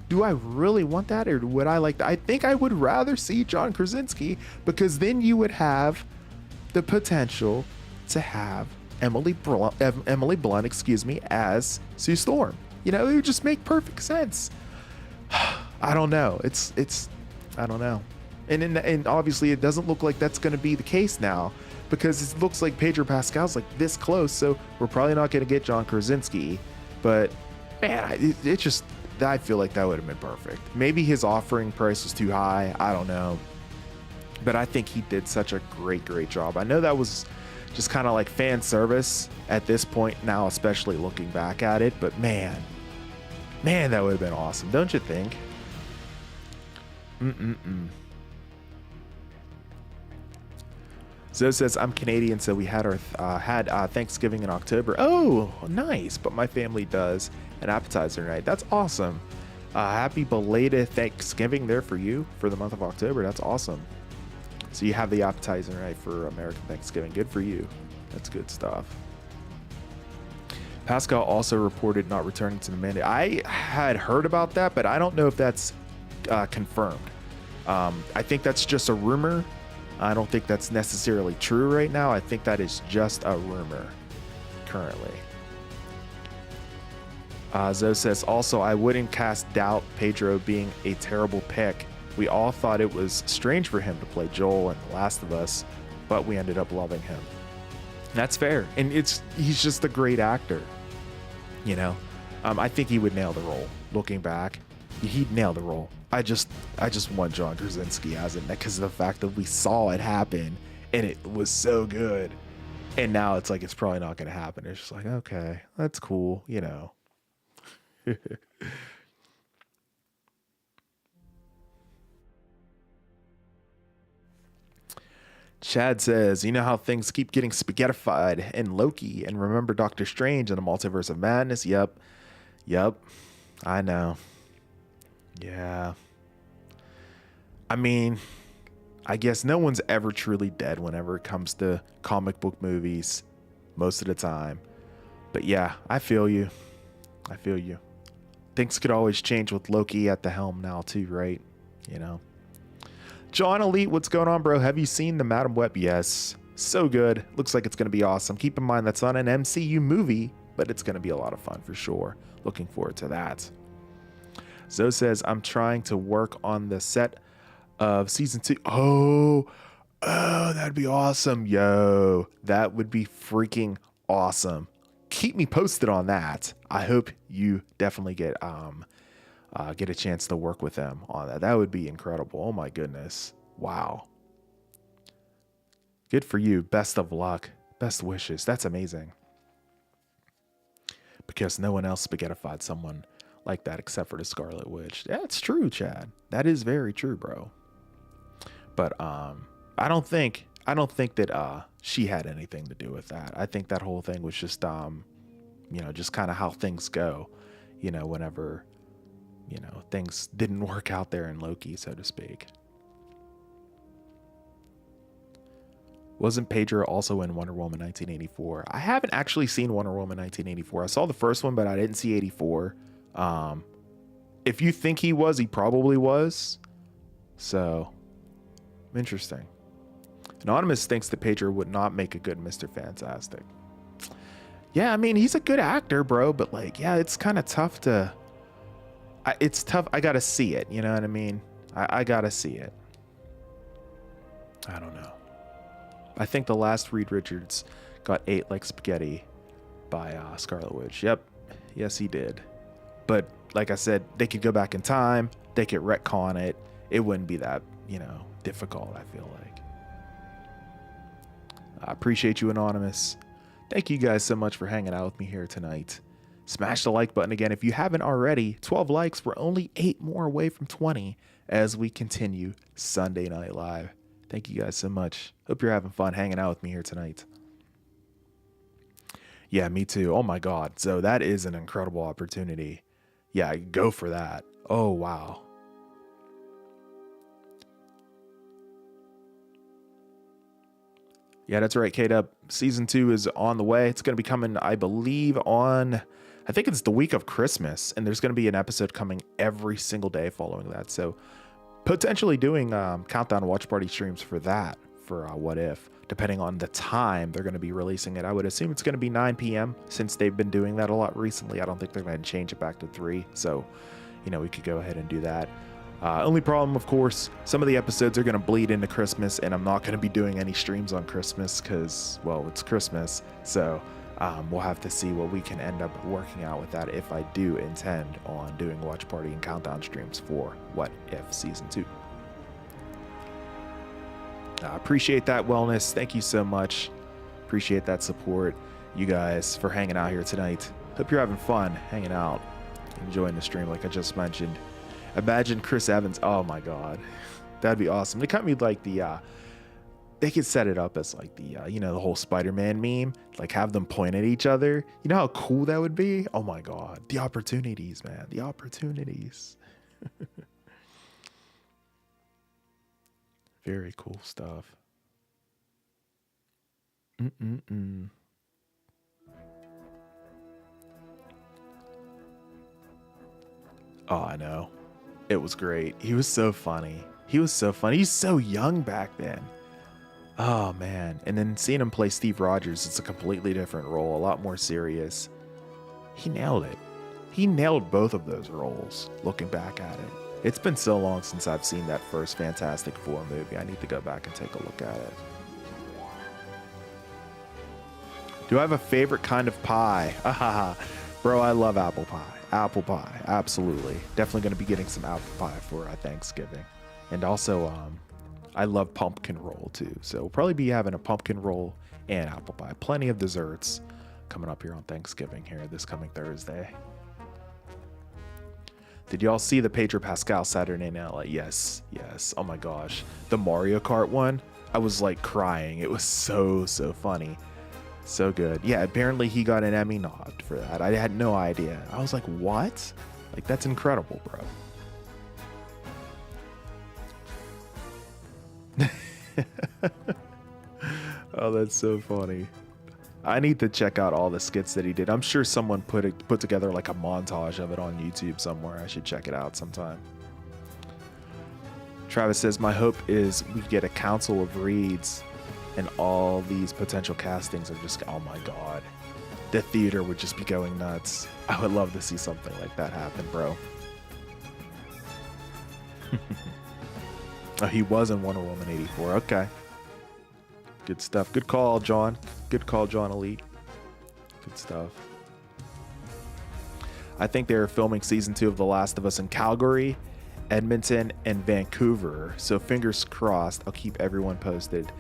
do I really want that, or would I like that? I think I would rather see John Krasinski, because then you would have the potential to have Emily Blunt, as Sue Storm. You know, it would just make perfect sense. I don't know. I don't know. And obviously it doesn't look like that's going to be the case now, because it looks like Pedro Pascal's like this close. So we're probably not going to get John Krasinski, but man, it just, I feel like that would have been perfect. Maybe his offering price was too high. I don't know. But I think he did such a great job. I know that was just kind of like fan service at this point now, especially looking back at it. But man, that would have been awesome. Don't you think? Zoe says, I'm Canadian, so we had our Thanksgiving in October. Oh, nice. But my family does an appetizer night. That's awesome. Happy belated Thanksgiving there for you for the month of October. That's awesome. So you have the appetizer night for American Thanksgiving. Good for you. That's good stuff. Pascal also reported not returning to the mandate. I had heard about that, but I don't know if that's confirmed. I think that's just a rumor. I don't think that's necessarily true right now. I think that is just a rumor currently. Zoe says, also, I wouldn't cast doubt Pedro being a terrible pick. We all thought it was strange for him to play Joel in The Last of Us, but we ended up loving him. That's fair. And he's just a great actor. You know, I think he would nail the role. Looking back, he'd nail the role. I just want John Krasinski as it, because of the fact that we saw it happen and it was so good. And now it's like, it's probably not going to happen. It's just like, okay, that's cool, you know. Chad says, you know how things keep getting spaghettified in Loki, and remember Doctor Strange and the Multiverse of Madness? Yep. I know. Yeah. I mean, I guess no one's ever truly dead whenever it comes to comic book movies most of the time. But yeah, I feel you. Things could always change with Loki at the helm now too, right? You know. John Elite, what's going on, bro? Have you seen the Madam Web? Yes. So good. Looks like it's going to be awesome. Keep in mind that's not an MCU movie, but it's going to be a lot of fun for sure. Looking forward to that. Zoe says, I'm trying to work on the set of season 2. Oh, that'd be awesome. Yo, that would be freaking awesome. Keep me posted on that. I hope you definitely get a chance to work with them on that. That would be incredible. Oh my goodness. Wow. Good for you. Best of luck. Best wishes. That's amazing. Because no one else spaghettified someone like that except for the Scarlet Witch. That's true, Chad. That is very true, bro. But I don't think that she had anything to do with that. I think that whole thing was just just kind of how things go, whenever things didn't work out there in Loki, so to speak. Wasn't Pedro also in Wonder Woman 1984? I haven't actually seen Wonder Woman 1984. I saw the first one, but I didn't see 84. If you think he was, he probably was. So, interesting. Anonymous thinks that Pedro would not make a good Mr. Fantastic. Yeah, I mean, he's a good actor, bro, but it's kind of tough to... It's tough. I gotta see it, you know what I mean? I gotta see it. I don't know. I think the last Reed Richards got ate like spaghetti by Scarlet Witch. Yep. Yes, he did. But like I said, they could go back in time. They could retcon it. It wouldn't be that, difficult, I feel like. I appreciate you, Anonymous. Thank you guys so much for hanging out with me here tonight. Smash the like button again if you haven't already. 12 likes. We're only 8 more away from 20 as we continue Sunday Night Live. Thank you guys so much. Hope you're having fun hanging out with me here tonight. Yeah, me too. Oh my God. So that is an incredible opportunity. Yeah, go for that. Oh, wow. Yeah, that's right, K-Dub. Season 2 is on the way. It's going to be coming, I believe, on, I think it's the week of Christmas, and there's going to be an episode coming every single day following that. So potentially doing countdown watch party streams for that, for What If, depending on the time they're going to be releasing it. I would assume it's going to be 9 p.m. since they've been doing that a lot recently. I don't think they're going to change it back to 3. So, you know, we could go ahead and do that. Only problem, of course, some of the episodes are going to bleed into Christmas, and I'm not going to be doing any streams on Christmas because, well, it's Christmas. So we'll have to see what we can end up working out with that if I do intend on doing watch party and countdown streams for What If Season 2. I appreciate that, Wellness. Thank you so much. Appreciate that support, you guys, for hanging out here tonight. Hope you're having fun hanging out, enjoying the stream like I just mentioned. Imagine Chris Evans. Oh my God, that'd be awesome. They cut me like the, they could set it up as like the, you know, the whole Spider-Man meme, like have them point at each other. You know how cool that would be? Oh my God, the opportunities, man, the opportunities. Very cool stuff. Oh, I know. It was great. He was so funny. He was so funny. He's so young back then. Oh, man. And then seeing him play Steve Rogers, it's a completely different role, a lot more serious. He nailed it. He nailed both of those roles, looking back at it. It's been so long since I've seen that first Fantastic Four movie. I need to go back and take a look at it. Do I have a favorite kind of pie? Bro, I love apple pie. Apple pie, absolutely. Definitely going to be getting some apple pie for Thanksgiving. And also, I love pumpkin roll too. So we'll probably be having a pumpkin roll and apple pie. Plenty of desserts coming up here on Thanksgiving here this coming Thursday. Did y'all see the Pedro Pascal Saturday Night Live? Yes, yes. Oh my gosh. The Mario Kart one, I was like crying. It was so funny. So good. Yeah, apparently he got an Emmy nod for that. I had no idea. I was like, what? Like, that's incredible, bro. Oh, that's so funny. I need to check out all the skits that he did. I'm sure someone put together like a montage of it on YouTube somewhere. I should check it out sometime. Travis says, my hope is we get a council of reads and all these potential castings are just, oh my God. The theater would just be going nuts. I would love to see something like that happen, bro. Oh, he was in Wonder Woman 84. Okay. Good stuff. Good call, John. Good call, John Elite. Good stuff. I think they're filming season 2 of The Last of Us in Calgary, Edmonton, and Vancouver. So fingers crossed. I'll keep everyone posted.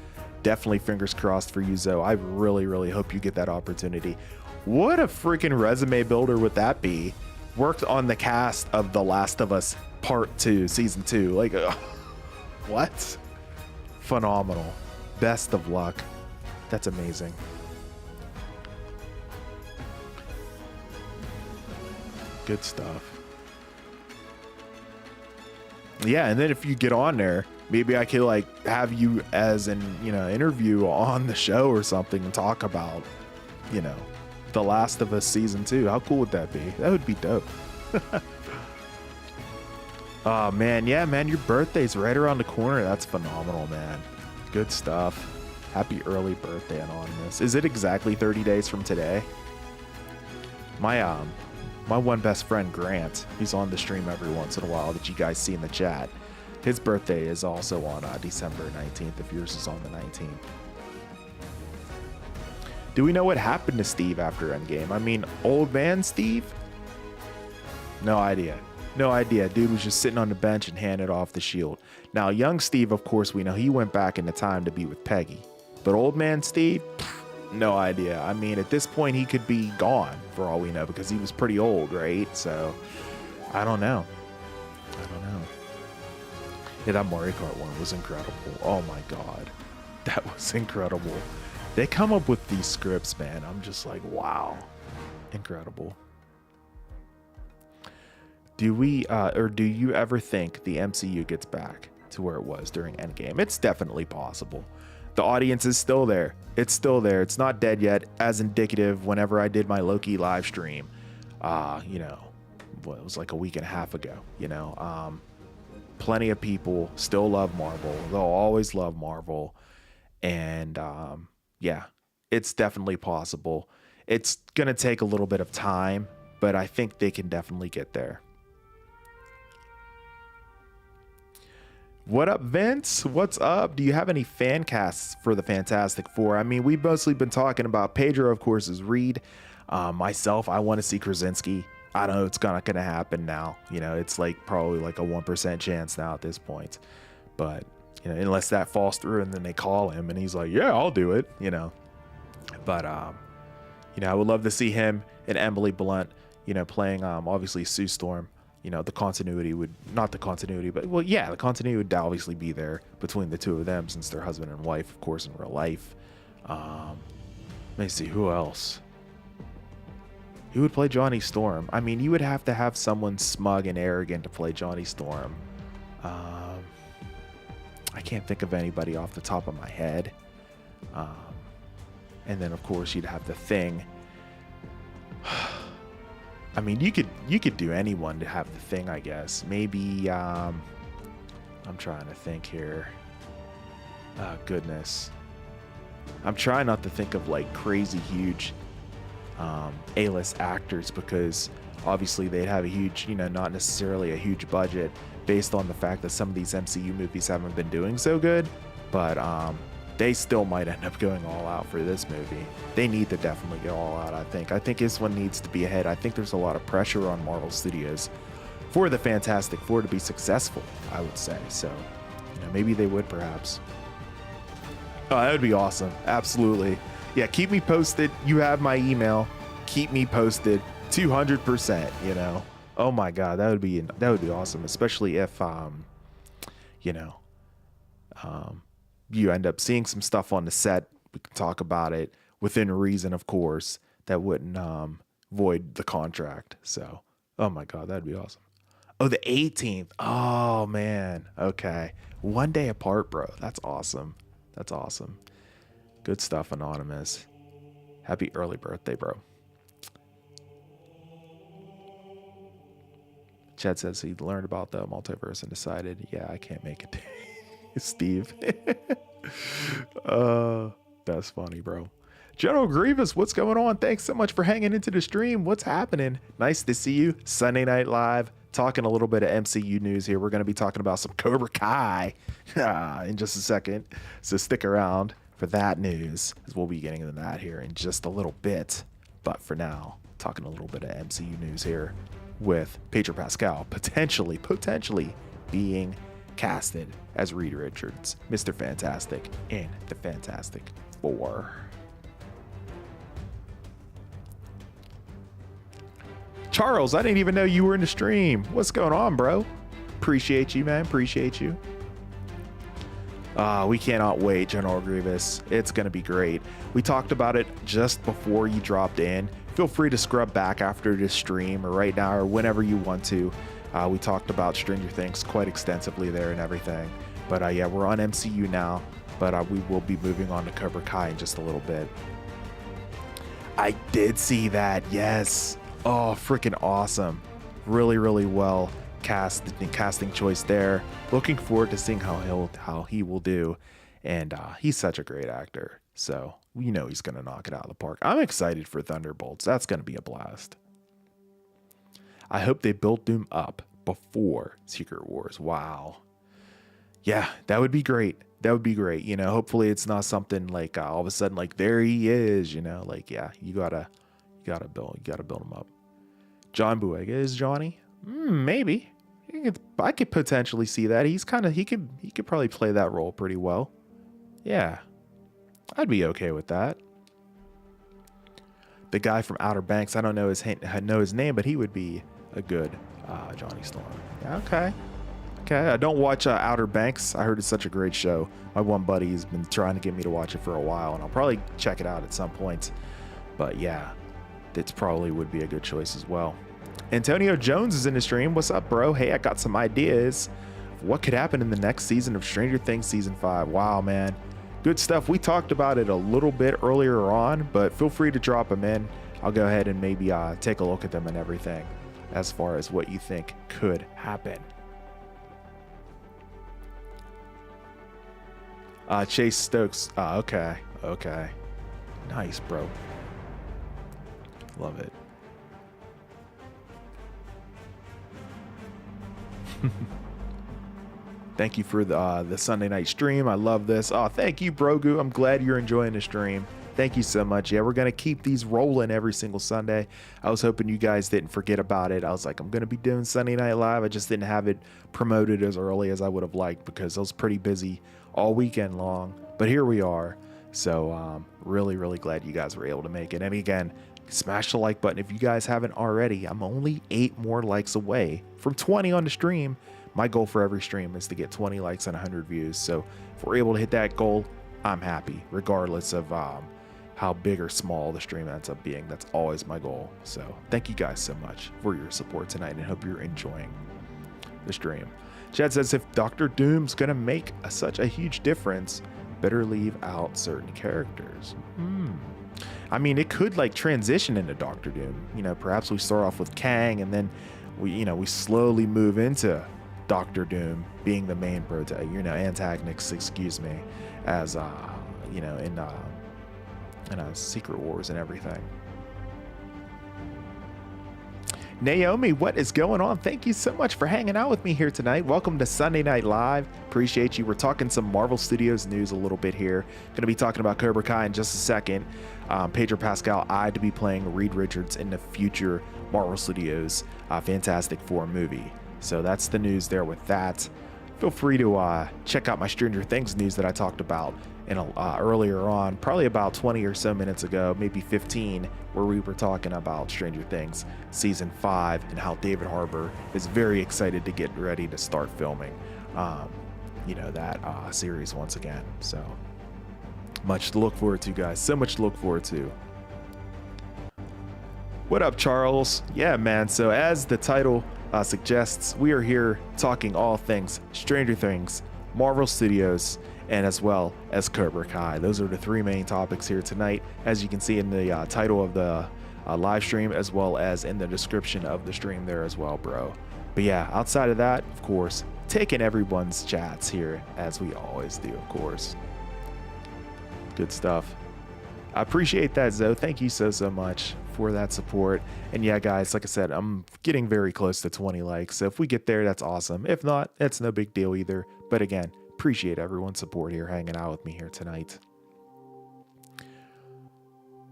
Definitely fingers crossed for you, Zoe. I really hope you get that opportunity. What a freaking resume builder would that be? Worked on the cast of The Last of Us Part 2, Season 2. Like, what? Phenomenal. Best of luck. That's amazing. Good stuff. Yeah, and then if you get on there, maybe I could like have you as an, you know, interview on the show or something and talk about, you know, The Last of Us Season 2. How cool would that be? That would be dope. Oh man, yeah, man, your birthday's right around the corner. That's phenomenal, man. Good stuff. Happy early birthday, Anonymous. Is it exactly 30 days from today? My one best friend, Grant, he's on the stream every once in a while that you guys see in the chat. His birthday is also on December 19th, if yours is on the 19th. Do we know what happened to Steve after Endgame? I mean, old man Steve? No idea. No idea. Dude was just sitting on the bench and handed off the shield. Now, young Steve, of course, we know he went back into time to be with Peggy. But old man Steve? No idea. I mean, at this point, he could be gone for all we know because he was pretty old, right? So, I don't know. Yeah, that Mario Kart one was incredible. Oh my God. That was incredible. They come up with these scripts, man. I'm just like, wow. Incredible. Do we, or do you ever think the MCU gets back to where it was during Endgame? It's definitely possible. The audience is still there. It's still there. It's not dead yet. As indicative, whenever I did my Loki live stream, you know, well, it was like a week and a half ago, you know, plenty of people still love Marvel. They'll always love Marvel. And yeah, it's definitely possible. It's going to take a little bit of time, but I think they can definitely get there. What up, Vince? What's up? Do you have any fan casts for the Fantastic Four? I mean, we've mostly been talking about Pedro, of course, is Reed. Myself, I want to see Krasinski. I don't know, it's not going to happen now. You know, it's like probably like a 1% chance now at this point. But, you know, unless that falls through and then they call him and he's like, yeah, I'll do it, you know. But, you know, I would love to see him and Emily Blunt, you know, playing obviously Sue Storm. You know, the continuity would, not the continuity, but well, yeah, the continuity would obviously be there between the two of them since they're husband and wife, of course, in real life. Let me see, who else? Who would play Johnny Storm? I mean, you would have to have someone smug and arrogant to play Johnny Storm. I can't think of anybody off the top of my head. And then, of course, you'd have the Thing. I mean, you could do anyone to have the Thing, I guess. Maybe, I'm trying to think here. Oh, goodness. I'm trying not to think of, like, crazy huge A-list actors because, obviously, they'd have a huge, you know, not necessarily a huge budget based on the fact that some of these MCU movies haven't been doing so good. But, they still might end up going all out for this movie. They need to definitely go all out, I think. I think this one needs to be ahead. I think there's a lot of pressure on Marvel Studios for the Fantastic Four to be successful, I would say. So, you know, maybe they would perhaps. Oh, that would be awesome. Absolutely. Yeah, keep me posted. You have my email. Keep me posted. 200%, you know. Oh my God, that would be awesome, especially if you know, you end up seeing some stuff on the set. We can talk about it within reason, of course, that wouldn't void the contract. So, oh my God, that'd be awesome. Oh, the 18th. Oh man. Okay. One day apart, bro. That's awesome. That's awesome. Good stuff, Anonymous. Happy early birthday, bro. Chad says he learned about the multiverse and decided, yeah, I can't make it. Steve. That's funny, bro. General Grievous, what's going on? Thanks so much for hanging into the stream. What's happening? Nice to see you. Sunday Night Live, talking a little bit of MCU news here. We're going to be talking about some Cobra Kai in just a second, so stick around for that news, as we'll be getting into that here in just a little bit. But for now, talking a little bit of MCU news here with Pedro Pascal potentially being casted as Reed Richards, Mr. Fantastic in the Fantastic Four. Charles, I didn't even know you were in the stream. What's going on, bro? Appreciate you, man. Appreciate you. We cannot wait, General Grievous. It's going to be great. We talked about it just before you dropped in. Feel free to scrub back after this stream or right now or whenever you want to. We talked about Stranger Things quite extensively there and everything. But yeah, we're on MCU now, but we will be moving on to Cobra Kai in just a little bit. I did see that, yes. Oh, freaking awesome. Really, really well casting choice there. Looking forward to seeing how he will do. And he's such a great actor. So we know he's going to knock it out of the park. I'm excited for Thunderbolts. That's going to be a blast. I hope they built Doom up before Secret Wars. Wow. Yeah, that would be great. That would be great. You know, hopefully it's not something like all of a sudden, like there he is, you know, like, yeah, you gotta build him up. John Boyega is Johnny. Maybe I could potentially see that. He could probably play that role pretty well. Yeah, I'd be okay with that. The guy from Outer Banks, I don't know his name, but he would be a good Johnny Storm. Yeah, okay. I don't watch Outer Banks. I heard it's such a great show. My one buddy has been trying to get me to watch it for a while, and I'll probably check it out at some point. But yeah, it probably would be a good choice as well. Antonio Jones is in the stream. What's up, bro? Hey, I got some ideas of what could happen in the next season of Stranger Things season 5. Wow, man. Good stuff. We talked about it a little bit earlier on, but feel free to drop them in. I'll go ahead and maybe take a look at them and everything as far as what you think could happen. Chase Stokes. Okay. Nice, bro. Love it. Thank you for the Sunday night stream. I love this. Oh, thank you, Brogu. I'm glad you're enjoying the stream. Thank you so much. Yeah, we're going to keep these rolling every single Sunday. I was hoping you guys didn't forget about it. I was like, I'm going to be doing Sunday Night Live. I just didn't have it promoted as early as I would have liked because I was pretty busy all weekend long. But here we are. So really, really glad you guys were able to make it. And again, smash the like button if you guys haven't already. I'm only 8 more likes away from 20 on the stream. My goal for every stream is to get 20 likes and 100 views. So if we're able to hit that goal, I'm happy, regardless of how big or small the stream ends up being. That's always my goal. So thank you guys so much for your support tonight and hope you're enjoying the stream. Chad says, if Dr. Doom's gonna make such a huge difference, better leave out certain characters. I mean, it could like transition into Dr. Doom. You know, perhaps we start off with Kang and then we slowly move into Dr. Doom being the main antagonist, excuse me, as in Secret Wars and everything. Naomi, what is going on? Thank you so much for hanging out with me here tonight. Welcome to Sunday Night Live. Appreciate you. We're talking some Marvel Studios news a little bit here. Going to be talking about Cobra Kai in just a second. Pedro Pascal eyed to be playing Reed Richards in the future Marvel Studios Fantastic Four movie. So that's the news there with that. Feel free to check out my Stranger Things news that I talked about earlier on, probably about 20 or so minutes ago, maybe 15, where we were talking about Stranger Things season 5 and how David Harbour is very excited to get ready to start filming that series once again. So much to look forward to, guys. So much to look forward to. What up, Charles? Yeah, man. So as the title suggests, we are here talking all things Stranger Things, Marvel Studios, and as well as Cobra Kai. Those are the 3 main topics here tonight, as you can see in the title of the live stream, as well as in the description of the stream there as well, bro. But yeah, outside of that, of course, taking everyone's chats here, as we always do, of course. Good stuff. I appreciate that, Zoe. Thank you so much for that support. And yeah, guys, like I said, I'm getting very close to 20 likes. So if we get there, that's awesome. If not, it's no big deal either. But again, appreciate everyone's support here, hanging out with me here tonight.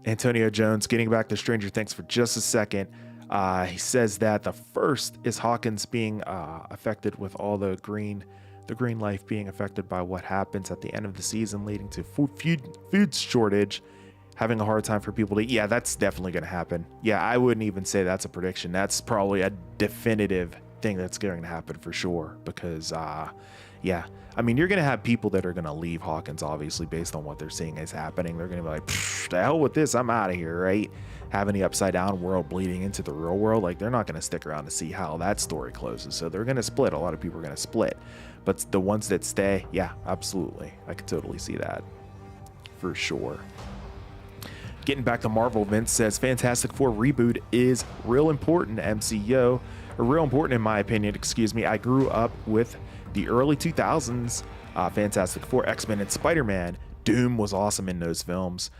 Antonio Jones, getting back to Stranger Things for just a second. He says that the first is Hawkins being affected with all the green life being affected by what happens at the end of the season, leading to food shortage, having a hard time for people to eat. Yeah, that's definitely going to happen. Yeah, I wouldn't even say that's a prediction. That's probably a definitive thing that's going to happen for sure, because yeah, I mean, you're going to have people that are going to leave Hawkins, obviously, based on what they're seeing is happening. They're going to be like, the hell with this, I'm out of here, right? Having the upside down world bleeding into the real world, like, they're not going to stick around to see how that story closes. So they're going to split. A lot of people are going to split. But the ones that stay, yeah, absolutely. I could totally see that for sure. Getting back to Marvel, Vince says Fantastic Four reboot is real important to MCU, or real important in my opinion, excuse me. I grew up with the early 2000s Fantastic Four, X-Men, and Spider-Man. Doom was awesome in those films.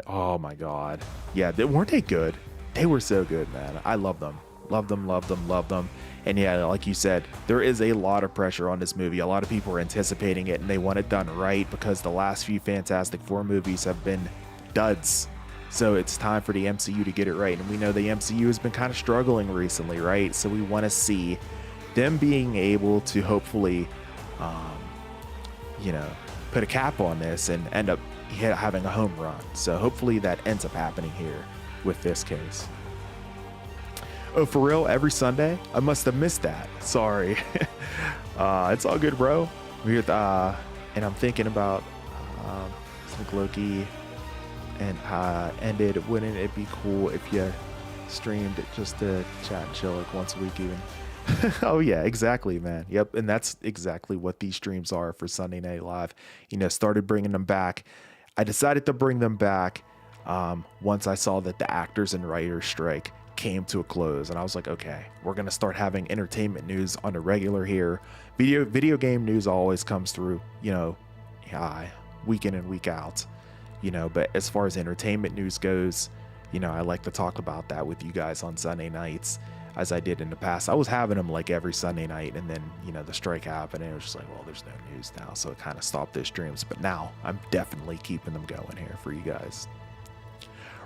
Oh my God. Yeah, weren't they good? They were so good, man. I love them. Love them. And yeah, like you said, there is a lot of pressure on this movie. A lot of people are anticipating it, and they want it done right, because the last few Fantastic Four movies have been duds. So it's time for the MCU to get it right. And we know the MCU has been kind of struggling recently, right? So we want to see them being able to hopefully, put a cap on this and end up having a home run. So hopefully that ends up happening here with this case. Oh, for real? Every Sunday? I must have missed that. Sorry. It's all good, bro. We're and I'm thinking about some Loki and ended. Wouldn't it be cool if you streamed just to chat and chill like once a week even. Oh yeah, exactly, man. Yep, and that's exactly what these streams are for Sunday Night Live. Started bringing them back. I decided to bring them back once I saw that the actors and writers strike came to a close, and I was like, okay, we're gonna start having entertainment news on a regular here. Video game news always comes through, week in and week out. But as far as entertainment news goes, I like to talk about that with you guys on Sunday nights, as I did in the past. I was having them like every Sunday night, and then the strike happened, and it was just like, well, there's no news now, so it kind of stopped those streams. But now I'm definitely keeping them going here for you guys.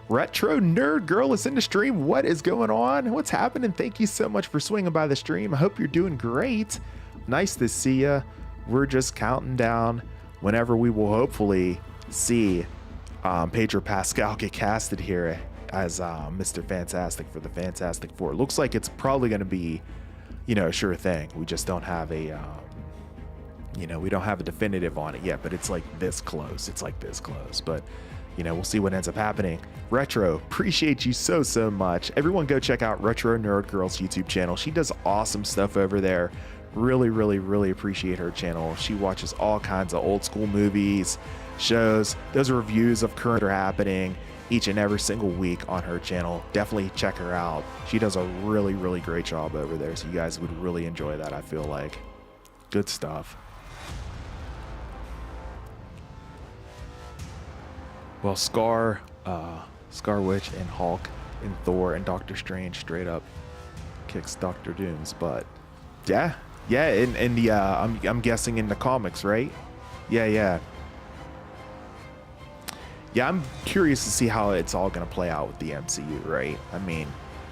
Retro Nerd Girl is in the stream. What is going on? What's happening? Thank you so much for swinging by the stream. I hope you're doing great. Nice to see you. We're just counting down whenever we will hopefully see Pedro Pascal get casted here as Mr. Fantastic for the Fantastic Four. Looks like it's probably going to be, a sure thing. We just don't have a, we don't have a definitive on it yet, but it's like this close. It's like this close, but we'll see what ends up happening. Retro, appreciate you so much. Everyone go check out Retro Nerd Girl's YouTube channel. She does awesome stuff over there. Really appreciate her channel. She watches all kinds of old school movies, shows. Those reviews of current are happening each and every single week on her channel. Definitely check her out. She does a really great job over there, so you guys would really enjoy that, I feel like. Good stuff. Well, Scar Witch and Hulk and Thor and Doctor Strange straight up kicks Doctor Doom's butt. Yeah, and the I'm guessing in the comics, right? Yeah, I'm curious to see how it's all gonna play out with the MCU, right? I mean,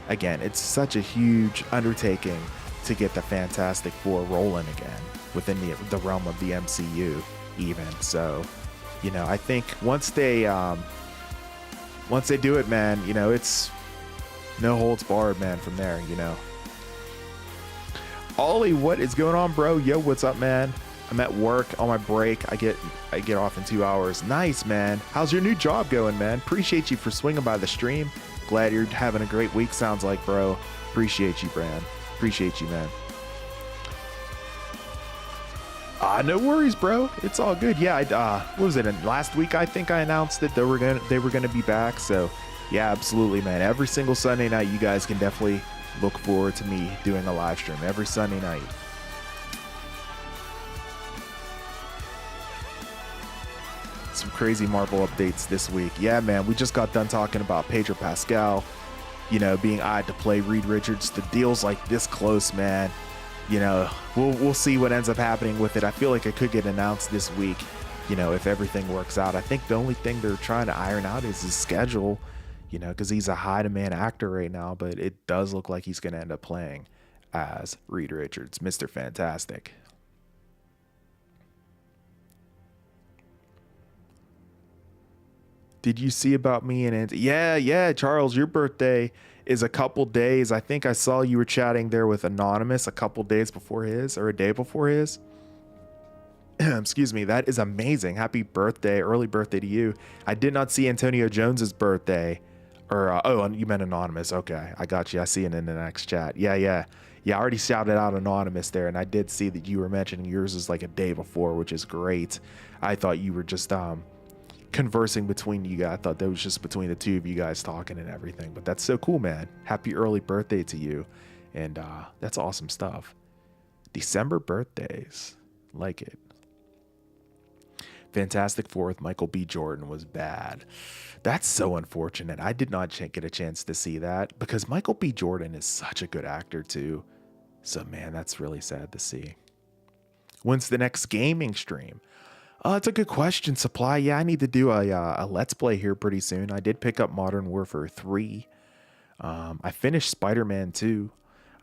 again, it's such a huge undertaking to get the Fantastic Four rolling again within the realm of the MCU, even so. I think once they do it, man, it's no holds barred, man, from there, Ollie, what is going on, bro? Yo, what's up, man? I'm at work on my break. I get off in 2 hours. Nice, man. How's your new job going, man? Appreciate you for swinging by the stream. Glad you're having a great week, sounds like, bro. Appreciate you, Brand. Appreciate you, man. No worries, bro. It's all good. Yeah, what was it? Last week, I think I announced that they were gonna be back. So, yeah, absolutely, man. Every single Sunday night, you guys can definitely look forward to me doing a live stream every Sunday night. Some crazy Marvel updates this week. Yeah, man. We just got done talking about Pedro Pascal, being eyed to play Reed Richards. The deal's like this close, man. We'll see what ends up happening with it. I feel like it could get announced this week, if everything works out. I think the only thing they're trying to iron out is his schedule, because he's a high demand actor right now, but it does look like he's going to end up playing as Reed Richards, Mr. Fantastic. Did you see about me and Andy? Yeah, Charles, your birthday is a couple days. I think I saw you were chatting there with Anonymous a couple days before his, or a day before his. Excuse me. That is amazing. Happy birthday, early birthday to you. I did not see Antonio Jones's birthday, or oh, you meant Anonymous. Okay, I got you. I see it in the next chat. Yeah. I already shouted out Anonymous there, and I did see that you were mentioning yours is like a day before, which is great. I thought you were just conversing between you guys. I thought that was just between the two of you guys talking and everything, but that's so cool, man. Happy early birthday to you, and that's awesome stuff. December birthdays, like it. Fantastic Four with Michael B. Jordan was bad. That's so unfortunate. I did not get a chance to see that because Michael B. Jordan is such a good actor too. So man, that's really sad to see. When's the next gaming stream? It's a good question, Supply. Yeah, I need to do a Let's Play here pretty soon. I did pick up Modern Warfare 3. I finished Spider-Man 2.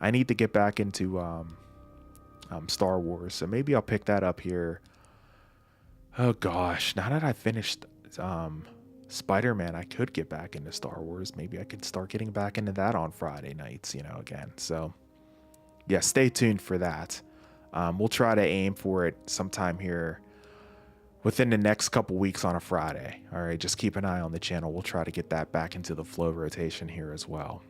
I need to get back into Star Wars, so maybe I'll pick that up here. Oh gosh, now that I finished Spider-Man, I could get back into Star Wars. Maybe I could start getting back into that on Friday nights, again. So yeah, stay tuned for that. We'll try to aim for it sometime here within the next couple weeks on a Friday. All right, just keep an eye on the channel. We'll try to get that back into the flow rotation here as well.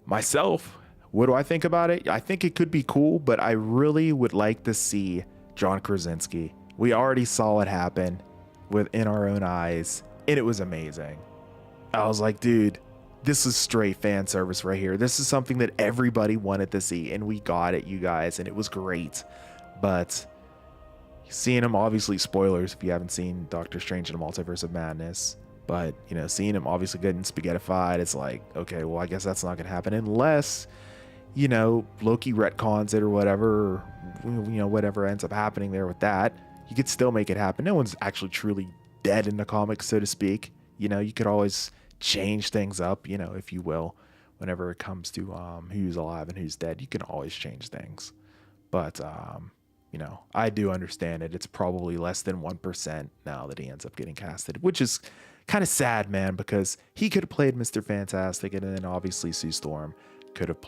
Myself, what do I think about it? I think it could be cool, but I really would like to see John Krasinski. We already saw it happen within our own eyes, and it was amazing. I was like, dude, this is straight fan service right here. This is something that everybody wanted to see, and we got it, you guys, and it was great. But seeing him, obviously, spoilers if you haven't seen Doctor Strange in the Multiverse of Madness, but, you know, seeing him obviously getting spaghettified, it's like, okay, well, I guess that's not going to happen unless, you know, Loki retcons it or whatever, or, you know, whatever ends up happening there with that. You could still make it happen. No one's actually truly dead in the comics, so to speak. You know, you could always change things up, you know, if you will, whenever it comes to who's alive and who's dead. You can always change things. But, you know, I do understand it. It's probably less than 1% now that he ends up getting casted, which is kind of sad, man, because he could have played Mr. Fantastic, and then obviously Sue Storm could have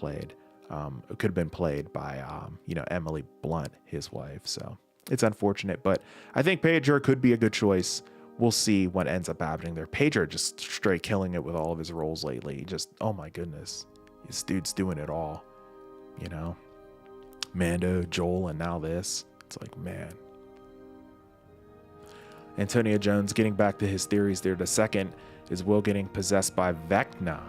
been played by, you know, Emily Blunt, his wife. So it's unfortunate, but I think Pedro could be a good choice. We'll see what ends up happening there. Pedro just straight killing it with all of his roles lately. Just, oh my goodness, this dude's doing it all, you know. Mando, Joel, and now this. It's like, man. Antonio Jones getting back to his theories there. The second is Will getting possessed by Vecna.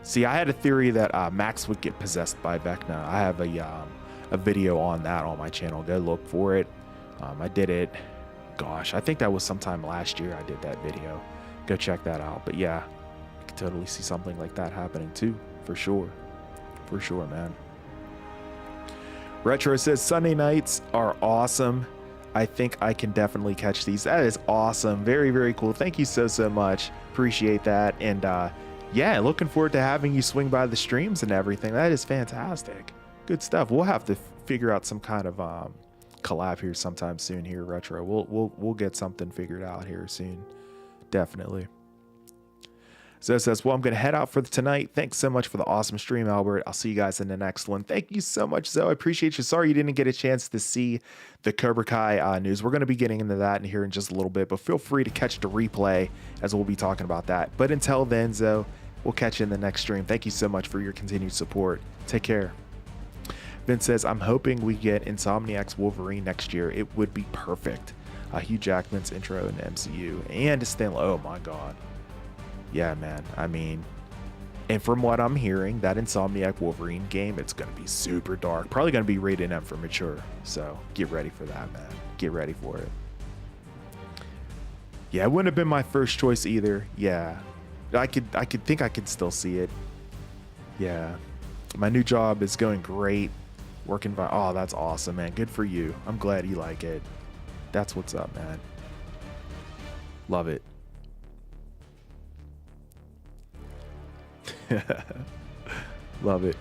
See, I had a theory that Max would get possessed by Vecna. I have a video on that on my channel. Go look for it. I did it. Gosh, I think that was sometime last year I did that video. Go check that out. But yeah, I could totally see something like that happening too. For sure. For sure, man. Retro says Sunday nights are awesome. I think I can definitely catch these. That is awesome. Very, very cool. Thank you so much. Appreciate that. And yeah, looking forward to having you swing by the streams and everything. That is fantastic. Good stuff. We'll have to figure out some kind of collab here sometime soon here, Retro. We'll get something figured out here soon. Definitely. Zoe says, well, I'm going to head out for tonight. Thanks so much for the awesome stream, Albert. I'll see you guys in the next one. Thank you so much, Zoe. I appreciate you. Sorry you didn't get a chance to see the Cobra Kai news. We're going to be getting into that in here in just a little bit, but feel free to catch the replay as we'll be talking about that. But until then, Zoe, we'll catch you in the next stream. Thank you so much for your continued support. Take care. Vince says, I'm hoping we get Insomniac's Wolverine next year. It would be perfect. Hugh Jackman's intro in the MCU and Stanley. Oh my God. Yeah, man. I mean, and from what I'm hearing, that Insomniac Wolverine game, it's going to be super dark. Probably going to be rated M for mature. So get ready for that, man. Get ready for it. Yeah, it wouldn't have been my first choice either. Yeah. I could still see it. Yeah. My new job is going great. Working by, oh, that's awesome, man. Good for you. I'm glad you like it. That's what's up, man. Love it. Love it.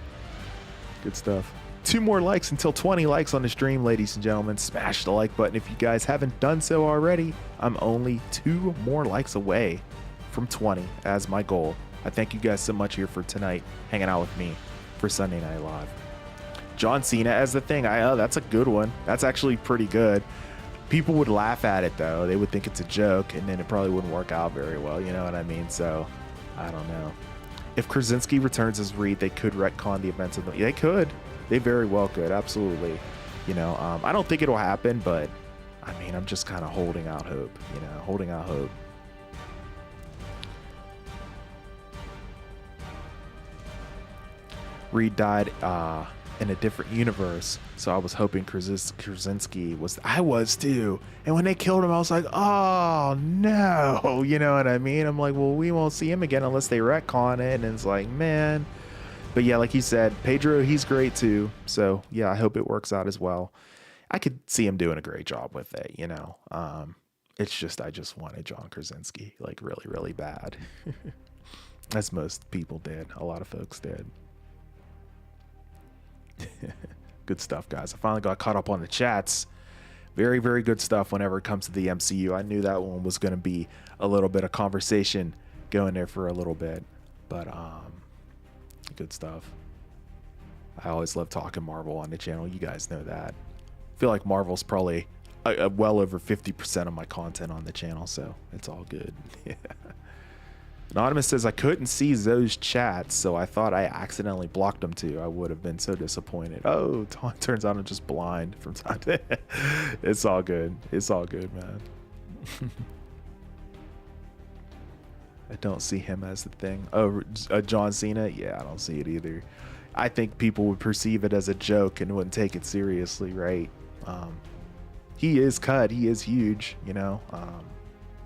Good stuff. 2 more likes until 20 likes on the stream, ladies and gentlemen. Smash the like button if you guys haven't done so already. I'm only 2 more likes away from 20 as my goal. I thank you guys so much here for tonight, hanging out with me for Sunday Night Live. John Cena as the thing. Oh, that's a good one. That's actually pretty good. People would laugh at it though. They would think it's a joke, and then it probably wouldn't work out very well. You know what I mean? So, I don't know. If Krasinski returns as Reed, they could retcon the events of the. They could. They very well could. Absolutely. You know, I don't think it'll happen, but I mean, I'm just kind of holding out hope. You know, holding out hope. Reed died in a different universe, so I was hoping Krasinski was. I was too, and when they killed him, I was like, oh no, you know what I mean? I'm like, well, we won't see him again unless they retcon it, and it's like, man. But yeah, like he said, Pedro, he's great too, so yeah, I hope it works out as well. I could see him doing a great job with it, you know. It's just I just wanted John Krasinski like really, really bad, as most people did. A lot of folks did. Good stuff, guys. I finally got caught up on the chats. Very, very good stuff whenever it comes to the MCU. I knew that one was going to be a little bit of conversation going there for a little bit, but good stuff. I always love talking Marvel on the channel. You guys know that. I feel like Marvel's probably well over 50% of my content on the channel, so it's all good. Yeah. Anonymous says, I couldn't see those chats, so I thought I accidentally blocked them too. I would have been so disappointed. Oh, turns out I'm just blind from time to time. It's all good. It's all good, man. I don't see him as the thing. Oh, John Cena? Yeah, I don't see it either. I think people would perceive it as a joke and wouldn't take it seriously, right? He is cut. He is huge, you know,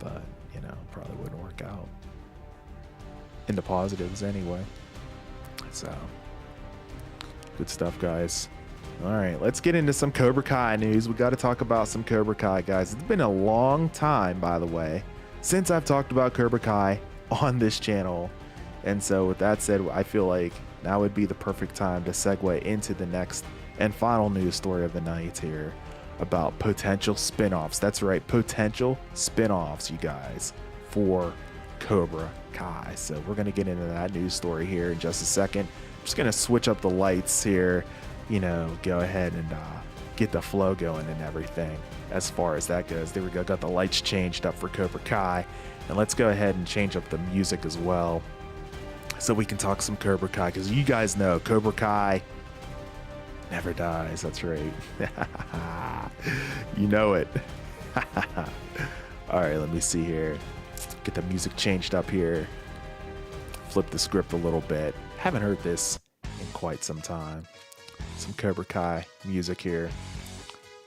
but, you know, probably wouldn't work out. In the positives anyway. So good stuff, guys. All right, let's get into some Cobra Kai news. We got to talk about some Cobra Kai, guys. It's been a long time, by the way, since I've talked about Cobra Kai on this channel. And so with that said, I feel like now would be the perfect time to segue into the next and final news story of the night here about potential spin-offs. That's right, potential spin-offs, you guys, for Cobra Kai. So we're going to get into that news story here in just a second. I'm just going to switch up the lights here, you know, go ahead and get the flow going and everything as far as that goes. There we go. Got the lights changed up for Cobra Kai. And let's go ahead and change up the music as well so we can talk some Cobra Kai, because you guys know Cobra Kai never dies. That's right. You know it. All right, let me see here. Get the music changed up here. Flip the script a little bit. Haven't heard this in quite some time. Some Cobra Kai music here.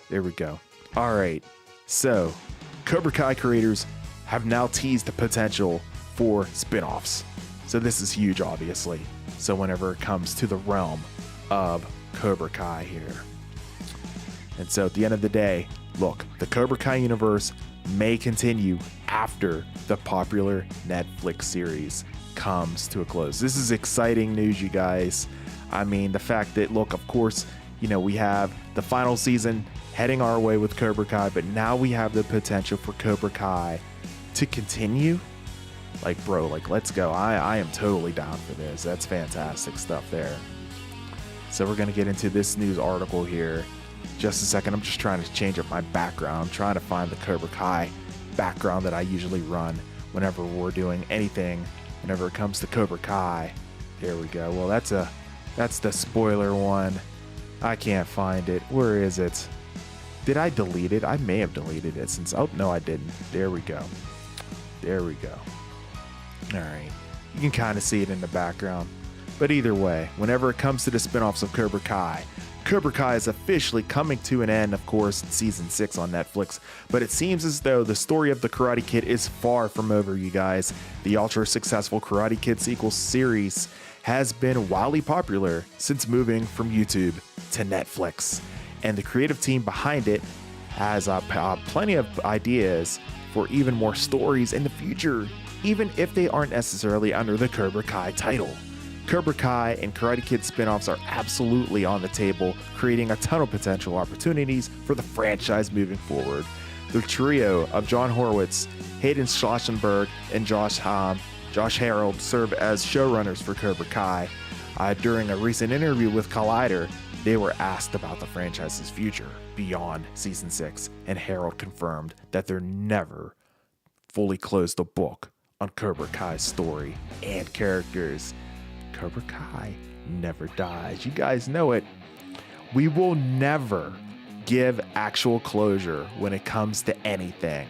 There we go. All right. So, Cobra Kai creators have now teased the potential for spin-offs. So this is huge, obviously. So whenever it comes to the realm of Cobra Kai here. And so at the end of the day, look, the Cobra Kai universe may continue after the popular Netflix series comes to a close. This is exciting news, you guys. I mean, the fact that, look, of course, you know, we have the final season heading our way with Cobra Kai, but now we have the potential for Cobra Kai to continue. Like, bro, like, let's go. I am totally down for this. That's fantastic stuff there. So we're going to get into this news article here. Just a second. I'm just trying to change up my background. I'm trying to find the Cobra Kai background that I usually run whenever we're doing anything, whenever it comes to Cobra Kai. There we go. Well, that's the spoiler one. I can't find it. Where is it? Did I delete it? I may have deleted it since... Oh, no, I didn't. There we go. There we go. All right. You can kind of see it in the background. But either way, whenever it comes to the spinoffs of Cobra Kai is officially coming to an end, of course, in season 6 on Netflix. But it seems as though the story of the Karate Kid is far from over, you guys. The ultra successful Karate Kid sequel series has been wildly popular since moving from YouTube to Netflix. And the creative team behind it has plenty of ideas for even more stories in the future, even if they aren't necessarily under the Cobra Kai title. Cobra Kai and Karate Kid spin-offs are absolutely on the table, creating a ton of potential opportunities for the franchise moving forward. The trio of John Horowitz, Hayden Schlossenberg, and Josh Harold serve as showrunners for Cobra Kai. During a recent interview with Collider, they were asked about the franchise's future beyond season 6, and Harold confirmed that they're never fully closed the book on Cobra Kai's story and characters. Cobra Kai never dies. You guys know it. We will never give actual closure when it comes to anything,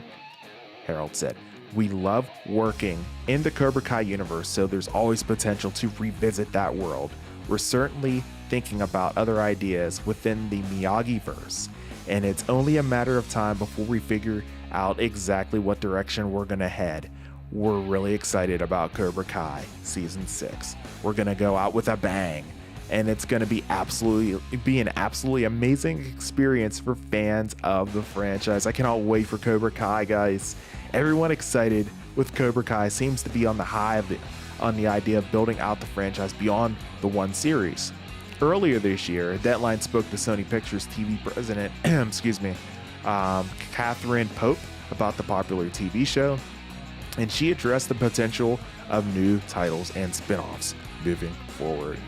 Harold said. We love working in the Cobra Kai universe, so there's always potential to revisit that world. We're certainly thinking about other ideas within the Miyagi-verse, and it's only a matter of time before we figure out exactly what direction we're going to head. We're really excited about Cobra Kai Season 6. We're going to go out with a bang, and it's going to be an absolutely amazing experience for fans of the franchise. I cannot wait for Cobra Kai, guys. Everyone excited with Cobra Kai seems to be on the high on the idea of building out the franchise beyond the one series. Earlier this year, Deadline spoke to Sony Pictures TV president, Catherine Pope, about the popular TV show, and she addressed the potential of new titles and spin-offs moving forward.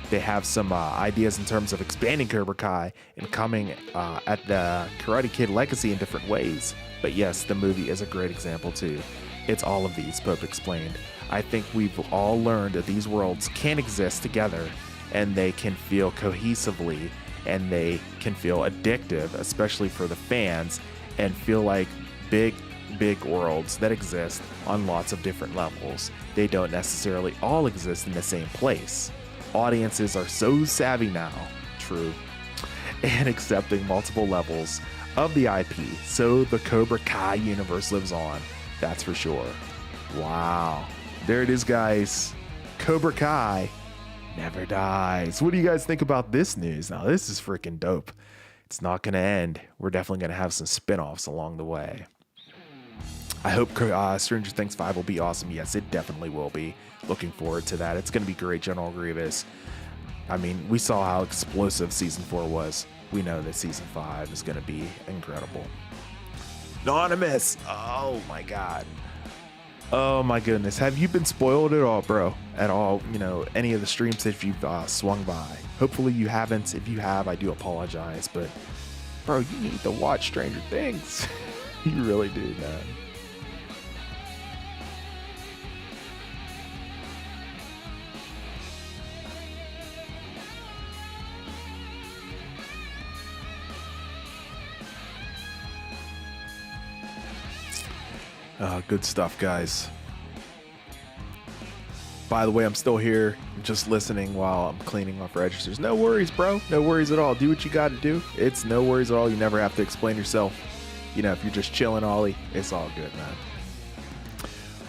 They have some ideas in terms of expanding Cobra Kai and coming at the Karate Kid legacy in different ways. But yes, the movie is a great example too. It's all of these, Pope explained. I think we've all learned that these worlds can exist together and they can feel cohesively and they can feel addictive, especially for the fans, and feel like big worlds that exist on lots of different levels. They don't necessarily all exist in the same place. Audiences are so savvy now, true, and accepting multiple levels of the IP, so the Cobra Kai universe lives on. That's for sure. Wow. There it is, guys. Cobra Kai never dies. What do you guys think about this news? Now, this is freaking dope. It's not going to end. We're definitely going to have some spin-offs along the way. I hope Stranger Things 5 will be awesome. Yes, it definitely will be. Looking forward to that. It's going to be great, General Grievous. I mean, we saw how explosive Season 4 was. We know that Season 5 is going to be incredible. Anonymous! Oh, my God. Oh my goodness. Have you been spoiled at all, bro? At all, you know, any of the streams that you've swung by? Hopefully you haven't. If you have, I do apologize. But, bro, you need to watch Stranger Things. You really do, man. Good stuff, guys. By the way, I'm still here, just listening while I'm cleaning off registers. No worries, bro. No worries at all. Do what you got to do. It's no worries at all. You never have to explain yourself. You know, if you're just chilling, Ollie, it's all good, man.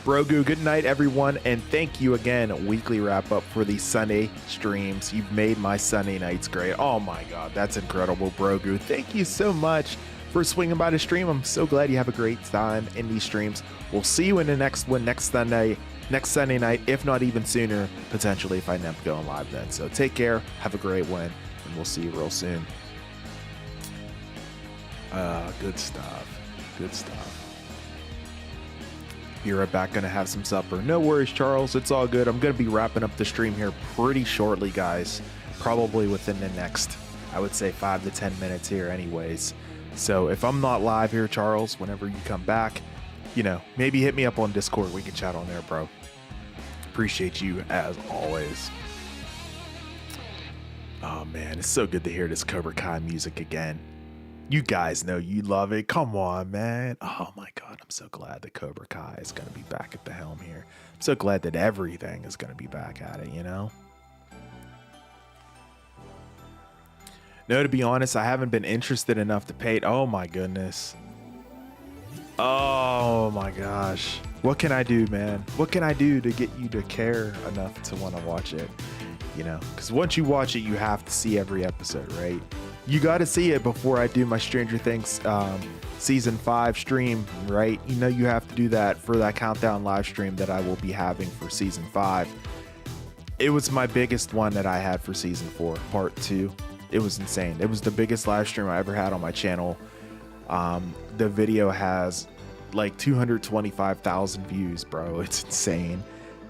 Brogu, good night, everyone, and thank you again. Weekly wrap up for the Sunday streams. You've made my Sunday nights great. Oh my God, that's incredible, Brogu. Thank you so much for swinging by the stream. I'm so glad you have a great time in these streams. We'll see you in the next one next Sunday night, if not even sooner, potentially, if I end up going live then. So take care, have a great one, and we'll see you real soon. Good stuff. Good stuff. Be right back, gonna have some supper. No worries, Charles, it's all good. I'm gonna be wrapping up the stream here pretty shortly, guys. Probably within the next, I would say, 5 to 10 minutes here anyways. So if I'm not live here, Charles, whenever you come back, you know, maybe hit me up on Discord. We can chat on there, bro. Appreciate you as always. Oh man, it's so good to hear this Cobra Kai music again. You guys know you love it. Come on, man. Oh my God, I'm so glad that Cobra Kai is going to be back at the helm here. I'm so glad that everything is going to be back at it, you know? No, to be honest, I haven't been interested enough to pay it. Oh my goodness. Oh my gosh. What can I do, man? What can I do to get you to care enough to want to watch it? You know, because once you watch it, you have to see every episode, right? You got to see it before I do my Stranger Things season 5 stream, right? You know, you have to do that for that countdown live stream that I will be having for season 5. It was my biggest one that I had for season 4, part 2. It was insane. It was the biggest live stream I ever had on my channel. The video has like 225,000 views, bro. It's insane.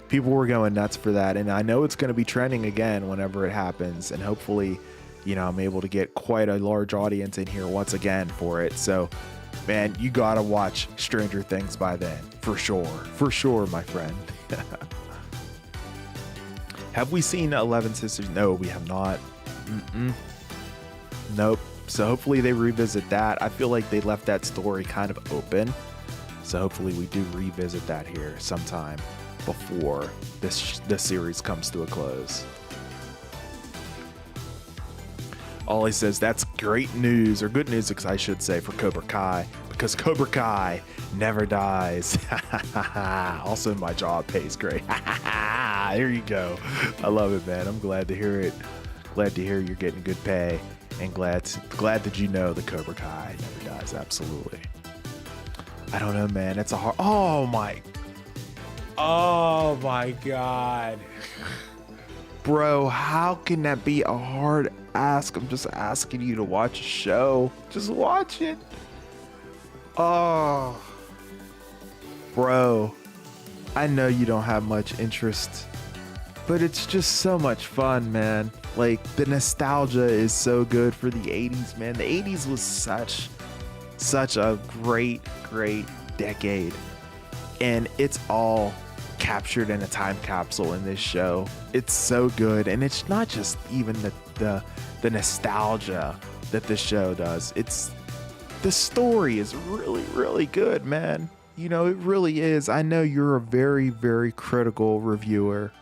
People were going nuts for that, and I know it's going to be trending again whenever it happens, and hopefully, you know, I'm able to get quite a large audience in here once again for it. So, man, you gotta watch Stranger Things by then, for sure, my friend. Have we seen 11 Sisters? No, we have not. Nope. So hopefully they revisit that. I feel like they left that story kind of open, so hopefully we do revisit that here sometime before this series comes to a close. Ollie says that's great news, or good news, I should say, for Cobra Kai, because Cobra Kai never dies. Also, my job pays great. There you go. I love it, man. I'm glad to hear it. Glad to hear you're getting good pay, and glad that you know the Cobra Kai never dies. Absolutely. I don't know, man. It's a hard. Oh my God. Bro, how can that be a hard ask? I'm just asking you to watch a show. Just watch it. Oh, bro, I know you don't have much interest, but it's just so much fun, man. Like, the nostalgia is so good for the 80s, man. The 80s was such a great decade. and it's all captured in a time capsule in this show. It's so good, and it's not just even the nostalgia that this show does. It's the story is really, really good, man. You know, it really is. I know you're a very, very critical reviewer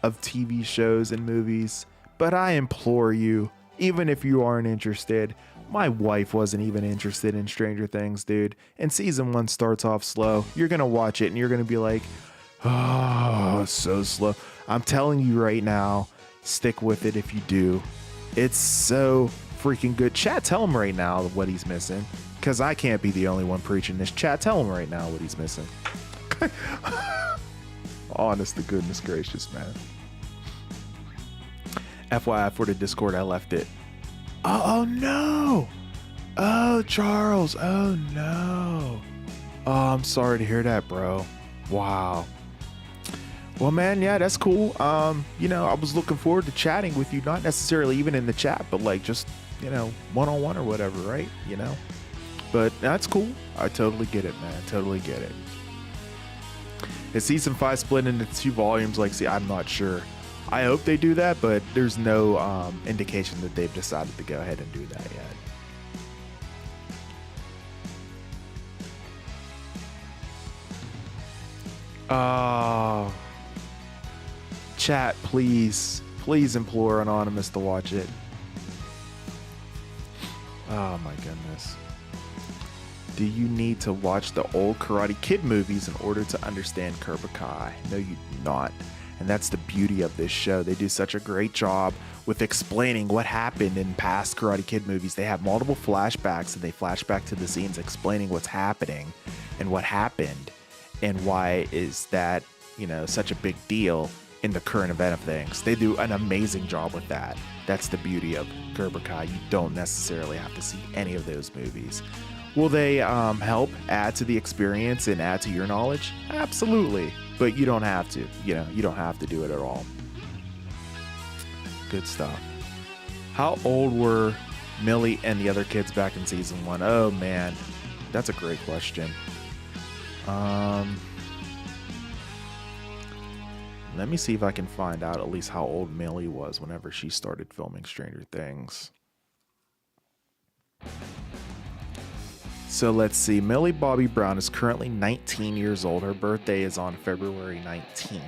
of TV shows and movies, but I implore you, even if you aren't interested, my wife wasn't even interested in Stranger Things, dude. And season 1 starts off slow. You're going to watch it and you're going to be like, oh, so slow. I'm telling you right now, stick with it if you do. It's so freaking good. Chat, tell him right now what he's missing, because I can't be the only one preaching this. Chat, tell him right now what he's missing. Honest to goodness gracious, man. FYI for the Discord, I left it. Oh no. Oh, Charles. Oh no. Oh, I'm sorry to hear that, bro. Wow. Well, man, yeah, that's cool. You know, I was looking forward to chatting with you, not necessarily even in the chat, but like just, you know, one-on-one or whatever, right? You know, but that's cool. I totally get it, man. Totally get it. Is season 5 split into 2 volumes? Like, see, I'm not sure. I hope they do that, but there's no indication that they've decided to go ahead and do that yet. Oh, chat, please implore Anonymous to watch it. Oh my goodness. Do you need to watch the old Karate Kid movies in order to understand Cobra Kai? No, you do not. And that's the beauty of this show. They do such a great job with explaining what happened in past Karate Kid movies. They have multiple flashbacks, and they flash back to the scenes explaining what's happening and what happened and why is that, you know, such a big deal in the current event of things. They do an amazing job with that. That's the beauty of Cobra Kai. You don't necessarily have to see any of those movies. Will they help add to the experience and add to your knowledge? Absolutely. But you don't have to. You know, you don't have to do it at all. Good stuff. How old were Millie and the other kids back in season 1? Oh, man. That's a great question. Let me see if I can find out at least how old Millie was whenever she started filming Stranger Things. So let's see. Millie Bobby Brown is currently 19 years old. Her birthday is on February 19th.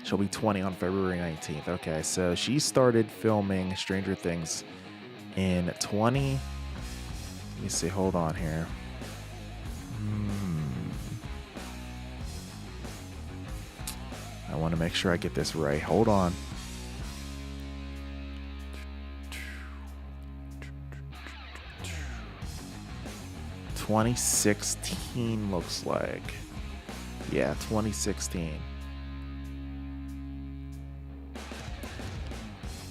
She'll be 20 on February 19th. Okay, so she started filming Stranger Things in 20... Let me see. Hold on here. I want to make sure I get this right. Hold on. ...2016 looks like. Yeah, 2016.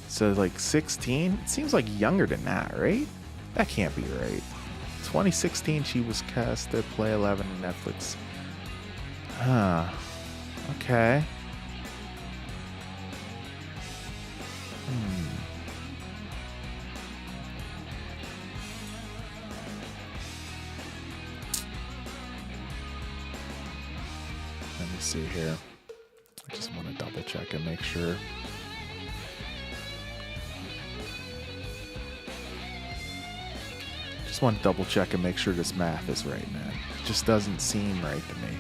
So like 16? It seems like younger than that, right? That can't be right. 2016 she was cast to play 11 on Netflix. Huh. Okay. Let me see here. I just want to double check and make sure. Just want to double check and make sure this math is right, man. It just doesn't seem right to me.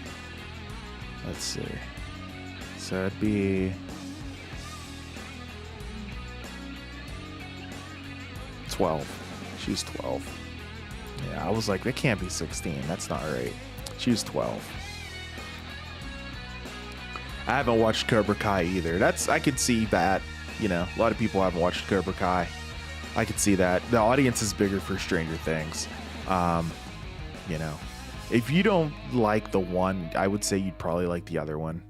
Let's see. So it'd be 12. She's 12. Yeah, I was like, that can't be 16. That's not right. She was 12. I haven't watched Cobra Kai either. I could see that. You know, a lot of people haven't watched Cobra Kai. I could see that. The audience is bigger for Stranger Things. You know, if you don't like the one, I would say you'd probably like the other one.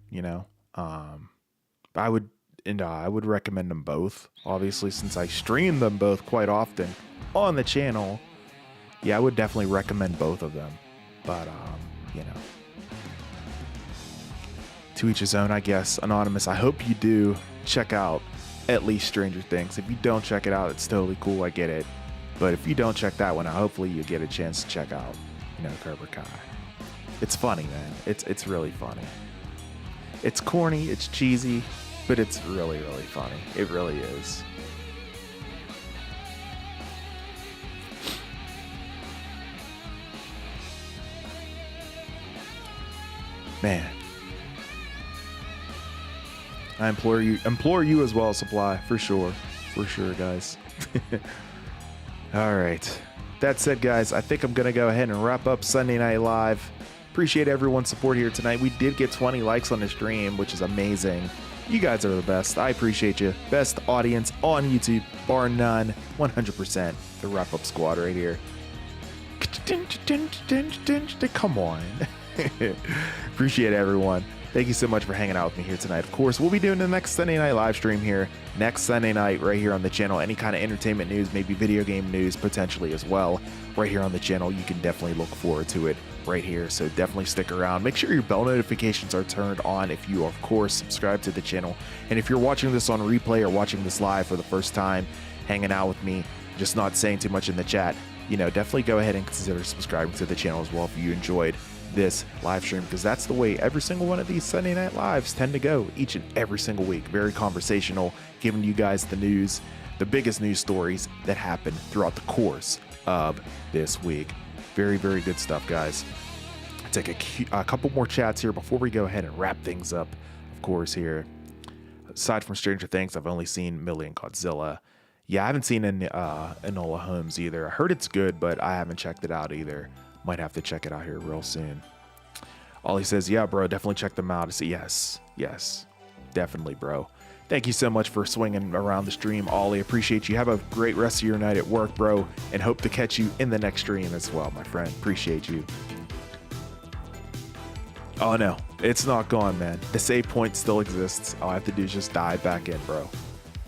You know, I would recommend them both. Obviously, since I stream them both quite often on the channel, yeah, I would definitely recommend both of them. But you know, to each his own, I guess. Anonymous, I hope you do check out at least Stranger Things. If you don't check it out, it's totally cool. I get it. But if you don't check that one out, hopefully you get a chance to check out, you know, Cobra Kai. It's funny, man. It's really funny. It's corny, it's cheesy, but it's really, really funny. It really is. Man. I implore you as well, Supply, for sure. For sure, guys. All right. That said, guys, I think I'm going to go ahead and wrap up Sunday Night Live. Appreciate everyone's support here tonight. We did get 20 likes on the stream, which is amazing. You guys are the best. I appreciate you. Best audience on YouTube, bar none. 100%. The Wrap Up Squad right here. Come on. Appreciate everyone. Thank you so much for hanging out with me here tonight. Of course, we'll be doing the next Sunday night live stream here next Sunday night right here on the channel. Any kind of entertainment news, maybe video game news potentially as well, right here on the channel. You can definitely look forward to it right here. So definitely stick around. Make sure your bell notifications are turned on if you, of course, subscribe to the channel. And if you're watching this on replay or watching this live for the first time, hanging out with me, just not saying too much in the chat, you know, definitely go ahead and consider subscribing to the channel as well if you enjoyed this live stream, because that's the way every single one of these Sunday night lives tend to go each and every single week. Very conversational, giving you guys the news, the biggest news stories that happen throughout the course of this week. Very, very good stuff, guys. I'll take a couple more chats here before we go ahead and wrap things up. Of course, here, aside from Stranger Things, I've only seen Millie and Godzilla. Yeah, I haven't seen Enola Holmes either. I heard it's good, but I haven't checked it out either. Might have to check it out here real soon. Ollie says, yeah, bro, definitely check them out. I say, yes, definitely, bro. Thank you so much for swinging around the stream, Ollie. Appreciate you. Have a great rest of your night at work, bro, and hope to catch you in the next stream as well, my friend. Appreciate you. Oh, no, it's not gone, man. The save point still exists. All I have to do is just dive back in, bro,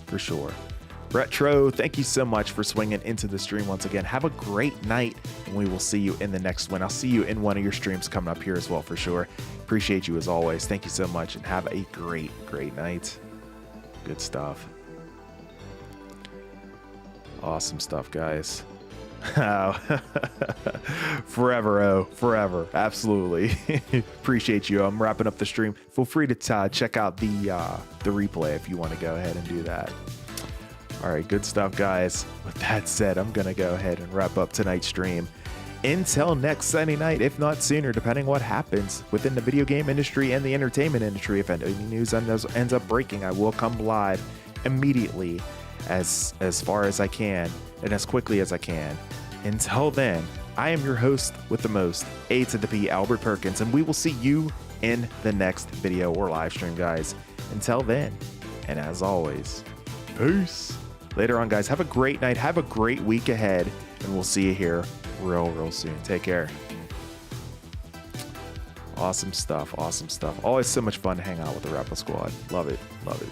for sure. Retro, thank you so much for swinging into the stream once again. Have a great night, and we will see you in the next one. I'll see you in one of your streams coming up here as well, for sure. Appreciate you as always. Thank you so much, and have a great, great night. Good stuff. Awesome stuff, guys. Forever, forever. Absolutely. Appreciate you. I'm wrapping up the stream. Feel free to check out the replay if you want to go ahead and do that. All right, good stuff, guys. With that said, I'm going to go ahead and wrap up tonight's stream. Until next Sunday night, if not sooner, depending what happens within the video game industry and the entertainment industry. If any news ends up breaking, I will come live immediately as far as I can and as quickly as I can. Until then, I am your host with the most, A to the P, Albert Perkins, and we will see you in the next video or live stream, guys. Until then, and as always, peace. Later on, guys, have a great night. Have a great week ahead, and we'll see you here real soon. Take care. Awesome stuff. Awesome stuff. Always so much fun to hang out with the Wrap Up Squad. Love it. Love it.